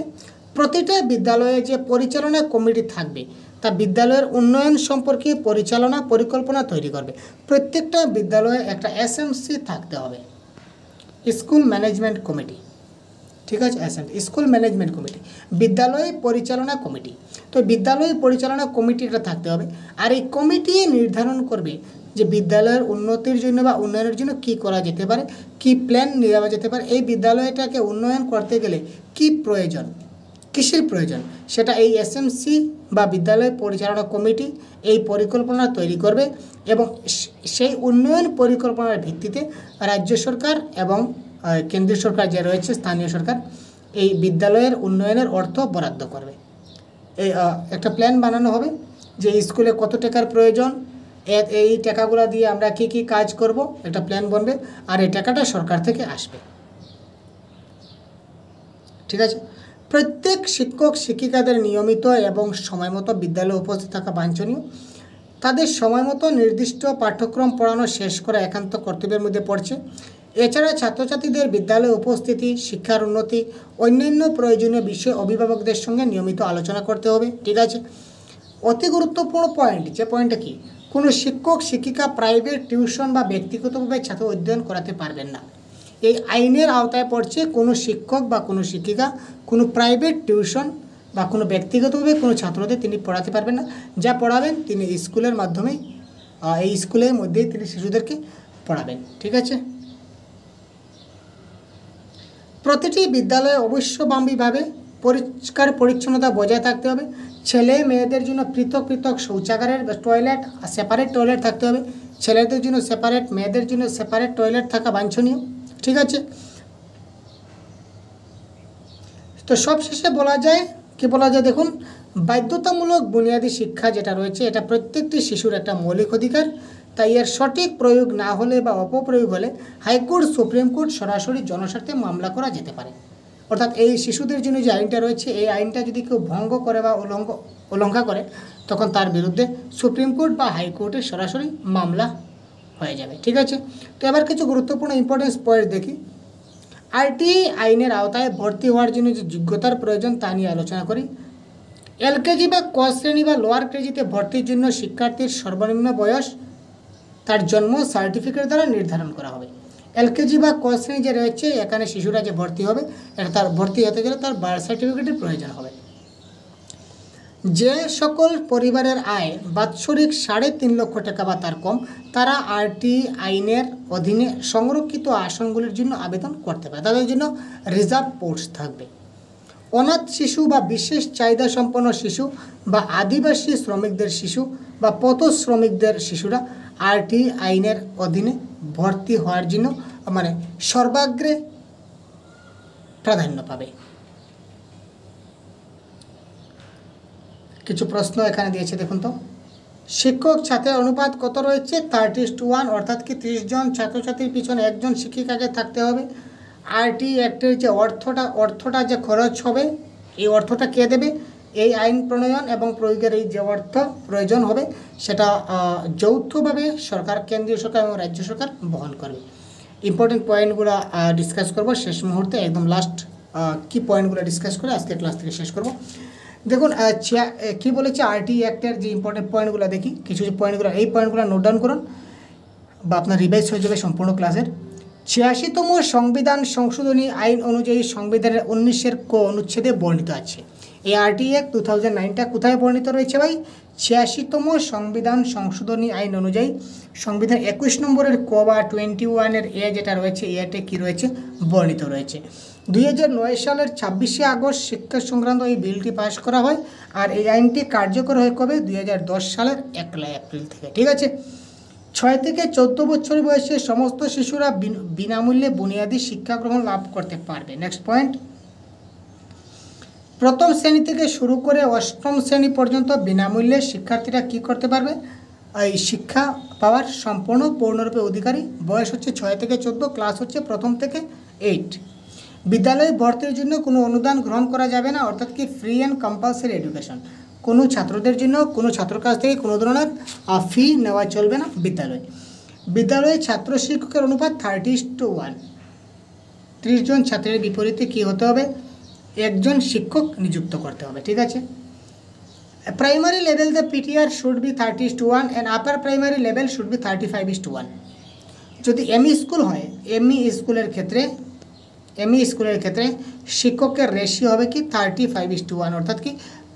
প্রতিটা বিদ্যালয়ে যে পরিচালনা কমিটি থাকবে তা বিদ্যালয়ের উন্নয়ন সম্পর্কে পরিচালনা পরিকল্পনা তৈরি করবে। প্রত্যেকটা বিদ্যালয়ে একটা SMC থাকতে হবে, স্কুল ম্যানেজমেন্ট কমিটি, ঠিক আছে। স্কুল ম্যানেজমেন্ট কমিটি, বিদ্যালয় পরিচালনা কমিটি। তো বিদ্যালয় পরিচালনা কমিটি এটা থাকতে হবে। আর এই কমিটি নির্ধারণ করবে যে বিদ্যালয়ের উন্নতির জন্য বা উন্নয়নের জন্য কী করা যেতে পারে, কী প্ল্যান নেওয়া যেতে পারে, এই বিদ্যালয়টাকে উন্নয়ন করতে গেলে কী প্রয়োজন, কিসের প্রয়োজন, সেটা এই SMC বা বিদ্যালয় পরিচালনা কমিটি এই পরিকল্পনা তৈরি করবে এবং সেই উন্নয়ন পরিকল্পনার ভিত্তিতে রাজ্য সরকার এবং কেন্দ্রীয় সরকার যে রয়েছে স্থানীয় সরকার এই বিদ্যালয়ের উন্নয়নের অর্থ বরাদ্দ করবে। এই একটা প্ল্যান বানানো হবে যে স্কুলে কত টাকার প্রয়োজন, এই টাকাগুলো দিয়ে আমরা কী কী কাজ করব, একটা প্ল্যান বনবে আর এই টাকাটা সরকার থেকে আসবে, ঠিক আছে। প্রত্যেক শিক্ষক শিক্ষিকাদের নিয়মিত এবং সময়মতো বিদ্যালয়ে উপস্থিত থাকা বাঞ্ছনীয়। তাদের সময়মতো নির্দিষ্ট পাঠ্যক্রম পড়ানো শেষ করা একান্ত কর্তব্যের মধ্যে পড়ছে। এছাড়া ছাত্রছাত্রীদের বিদ্যালয়ে উপস্থিতি, শিক্ষার উন্নতি, অন্যান্য প্রয়োজনীয় বিষয়ে অভিভাবকদের সঙ্গে নিয়মিত আলোচনা করতে হবে, ঠিক আছে। অতি গুরুত্বপূর্ণ পয়েন্ট, যে পয়েন্টটা কি, কোনো শিক্ষক শিক্ষিকা প্রাইভেট টিউশন বা ব্যক্তিগতভাবে ছাত্র অধ্যয়ন করাতে পারবেন না। এই আইনের আওতায় পড়ছে কোনো শিক্ষক বা কোনো শিক্ষিকা কোনো প্রাইভেট টিউশন বা কোনো ব্যক্তিগতভাবে কোনো ছাত্রদের তিনি পড়াতে পারবেন না। যা পড়াবেন তিনি স্কুলের মাধ্যমেই, এই স্কুলের মধ্যেই তিনি শিশুদেরকে পড়াবেন, ঠিক আছে। প্রতিটি বিদ্যালয়ে অবশ্যম্ভাবীভাবে পরিষ্কার পরিচ্ছন্নতা বজায় থাকতে হবে। ছেলে মেয়েদের জন্য পৃথক পৃথক শৌচাগারের টয়লেট, সেপারেট টয়লেট থাকতে হবে। ছেলেদের জন্য সেপারেট, মেয়েদের জন্য সেপারেট টয়লেট থাকা বাঞ্ছনীয়, ঠিক আছে। তো সবশেষে বলা যায়, কি বলা যায় দেখুন, বাধ্যতামূলক বুনিয়াদী শিক্ষা যেটা রয়েছে এটা প্রত্যেকটি শিশুর একটা মৌলিক অধিকার। তাই এর সঠিক প্রয়োগ না হলে বা অপপ্রয়োগ হলে হাইকোর্ট, সুপ্রিম কোর্ট সরাসরি জনস্বার্থে মামলা করা যেতে পারে। অর্থাৎ এই শিশুদের জন্য যে আইনটা রয়েছে এই আইনটা যদি কেউ ভঙ্গ করে বা উল্লঙ্ঘা করে তখন তার বিরুদ্ধে সুপ্রিম কোর্ট বা হাইকোর্টে সরাসরি মামলা হয়ে যাবে। ঠিক আছে, তো এবার কিছু গুরুত্বপূর্ণ ইম্পর্টেন্স পয়েন্ট দেখি। আরটিআই আইনের আওতায় ভর্তি হওয়ার জন্য যে যোগ্যতার প্রয়োজন তা নিয়ে আলোচনা করি। এলকেজি বা ক শ্রেণী বা লোয়ার কেজিতে ভর্তির জন্য শিক্ষার্থীর সর্বনিম্ন বয়স তার জন্ম সার্টিফিকেট দ্বারা নির্ধারণ করা হবে। এলকেজি বা ক শ্রেণী যে রয়েছে এখানে শিশুরা যে ভর্তি হবে এটা তার ভর্তি হতে গেলে তার বার্থ সার্টিফিকেটের প্রয়োজন হবে। যে সকল পরিবারের আয় বাৎসরিক 3.5 লক্ষ টাকা বা তার কম তারা আরটিআই আইনের অধীনে সংরক্ষিত আসনগুলির জন্য আবেদন করতে পারে, তাদের জন্য রিজার্ভ পোস্ট থাকবে। অনাথ শিশু বা বিশেষ চাহিদা সম্পন্ন শিশু বা আদিবাসী শ্রমিকদের শিশু বা পথ শ্রমিকদের শিশুরা আরটিআই আইনের অধীনে ভর্তি হওয়ার জন্য সর্বাগ্রে প্রাধান্য পাবে। কিছু প্রশ্ন এখানে দিয়েছে দেখুন তো। শিক্ষক ছাত্রের অনুপাত কত রয়েছে? 30:1, অর্থাৎ কি 30 জন ছাত্রছাত্রীর পিছনে একজন শিক্ষিকাকে থাকতে হবে। আরটিআই অ্যাক্টের যে অর্থটা যে খরচ হবে এই অর্থটা কে দেবে? এই আইন প্রণয়ন এবং প্রয়োগের এই যে অর্থ প্রয়োজন হবে সেটা যৌথভাবে সরকার, কেন্দ্রীয় সরকার এবং রাজ্য সরকার বহন করবে। ইম্পর্টেন্ট পয়েন্টগুলো ডিসকাস করব শেষ মুহূর্তে, একদম লাস্ট কি পয়েন্টগুলো ডিসকাস করে আজকে ক্লাস থেকে শেষ করব। দেখুন কী বলেছে আরটিআই অ্যাক্টের যে ইম্পর্টেন্ট পয়েন্টগুলো দেখি। কিছু পয়েন্টগুলো এই পয়েন্টগুলো নোট ডাউন করুন বা আপনার রিভাইজ হয়ে যাবে সম্পূর্ণ ক্লাসের। 86তম সংবিধান সংশোধনী আইন অনুযায়ী সংবিধানের 19-এর ক অনুচ্ছেদে বর্ণিত আছে। এই আরটিআই অ্যাক্ট 2009টা কোথায় বর্ণিত রয়েছে ভাই? 86তম সংবিধান সংশোধনী আইন অনুযায়ী সংবিধান 21 নম্বরের ক বা 21-এর এ যেটা রয়েছে এতে কী রয়েছে? বর্ণিত রয়েছে। 2009 সালের 26শে আগস্ট শিক্ষা সংক্রান্ত এই বিলটি পাশ করা হয় আর এই আইনটি কার্যকর হয় কবে? 2010 সালের 1 এপ্রিল থেকে। ঠিক আছে, 6 থেকে 14 বছর বয়সে সমস্ত শিশুরা বিনামূল্যে বুনিয়াদী শিক্ষা গ্রহণ লাভ করতে পারবে। নেক্সট পয়েন্ট, প্রথম শ্রেণী থেকে শুরু করে 8ম শ্রেণী পর্যন্ত বিনামূল্যে শিক্ষার্থীরা কি করতে পারবে? এই শিক্ষা পাওয়ার পূর্ণরূপে অধিকারী। বয়স হচ্ছে 6 থেকে 14, ক্লাস হচ্ছে 1ম থেকে 8। বিদ্যালয়ে ভর্তির জন্য কোনো অনুদান গ্রহণ করা যাবে না, অর্থাৎ কি ফ্রি অ্যান্ড কম্পালসারি এডুকেশন। কোনো ছাত্রদের জন্য কোনো ছাত্রের কাছ থেকে কোনো ধরনের ফি নেওয়া চলবে না বিদ্যালয়ে ছাত্র শিক্ষকের অনুপাত 30:1। 30 জন ছাত্রের বিপরীতে কি হতে হবে? একজন শিক্ষক নিযুক্ত করতে হবে। ঠিক আছে, primary level the PTR should be 30:1 and upper primary level should be 35:1। যদি এমই স্কুল হয় এমই স্কুলের ক্ষেত্রে শিক্ষকের রেশিও হবে কি 35:1, অর্থাৎ কি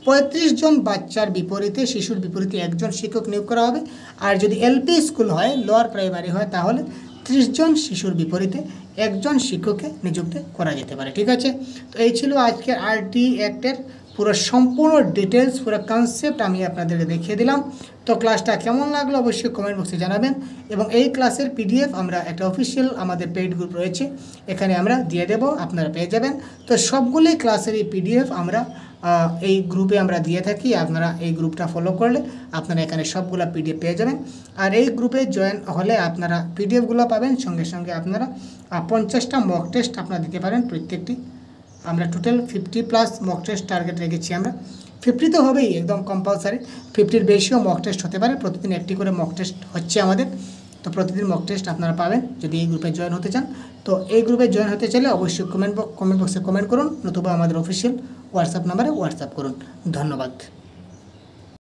35 জন বাচ্চার বিপরীতে শিশুর বিপরীতে একজন শিক্ষক নিয়োগ করা হবে। আর যদি এলপি স্কুল হয় লোয়ার প্রাইমারি হয় তাহলে 30 জন শিশুর বিপরীতে একজন শিক্ষককে নিযুক্ত করা যেতে পারে। ঠিক আছে, তো এই ছিল আজকের আরটিআই অ্যাক্টের পুরো সম্পূর্ণ ডিটেলস, পুরো কনসেপ্ট আমি আপনাদেরকে দেখিয়ে দিলাম। তো ক্লাসটা কেমন লাগলো অবশ্যই কমেন্ট বক্সে জানাবেন এবং এই ক্লাসের পিডিএফ আমরা একটা অফিসিয়াল আমাদের পেইড গ্রুপ রয়েছে এখানে আমরা দিয়ে দেব, আপনারা পেয়ে যাবেন। তো সবগুলি ক্লাসের এই পিডিএফ আমরা এই গ্রুপে আমরা দিয়ে থাকি। আপনারা এই গ্রুপটা ফলো করলে আপনারা এখানে সবগুলো পিডিএফ পেয়ে যাবেন। আর এই গ্রুপে জয়েন হলে আপনারা পিডিএফগুলো পাবেন, সঙ্গে সঙ্গে আপনারা 50টা মক টেস্ট আপনারা দিতে পারেন প্রত্যেকটি। আমরা টোটাল 50+ মক টেস্ট টার্গেট রেখেছি। আমরা 50 তো হবেই, একদম কম্পালসারি। 50-এর বেশিও মক টেস্ট হতে পারে, প্রতিদিন একটি করে মক টেস্ট হচ্ছে আমাদের। তো প্রতিদিন মক টেস্ট আপনারা পাবেন যদি এই গ্রুপে জয়েন হতে চান। তো এই গ্রুপে জয়েন হতে চাইলে অবশ্যই কমেন্ট বক্সে কমেন্ট করুন, নতুবা আমাদের অফিসিয়াল হোয়াটসঅ্যাপ নাম্বারে হোয়াটসঅ্যাপ করুন। ধন্যবাদ।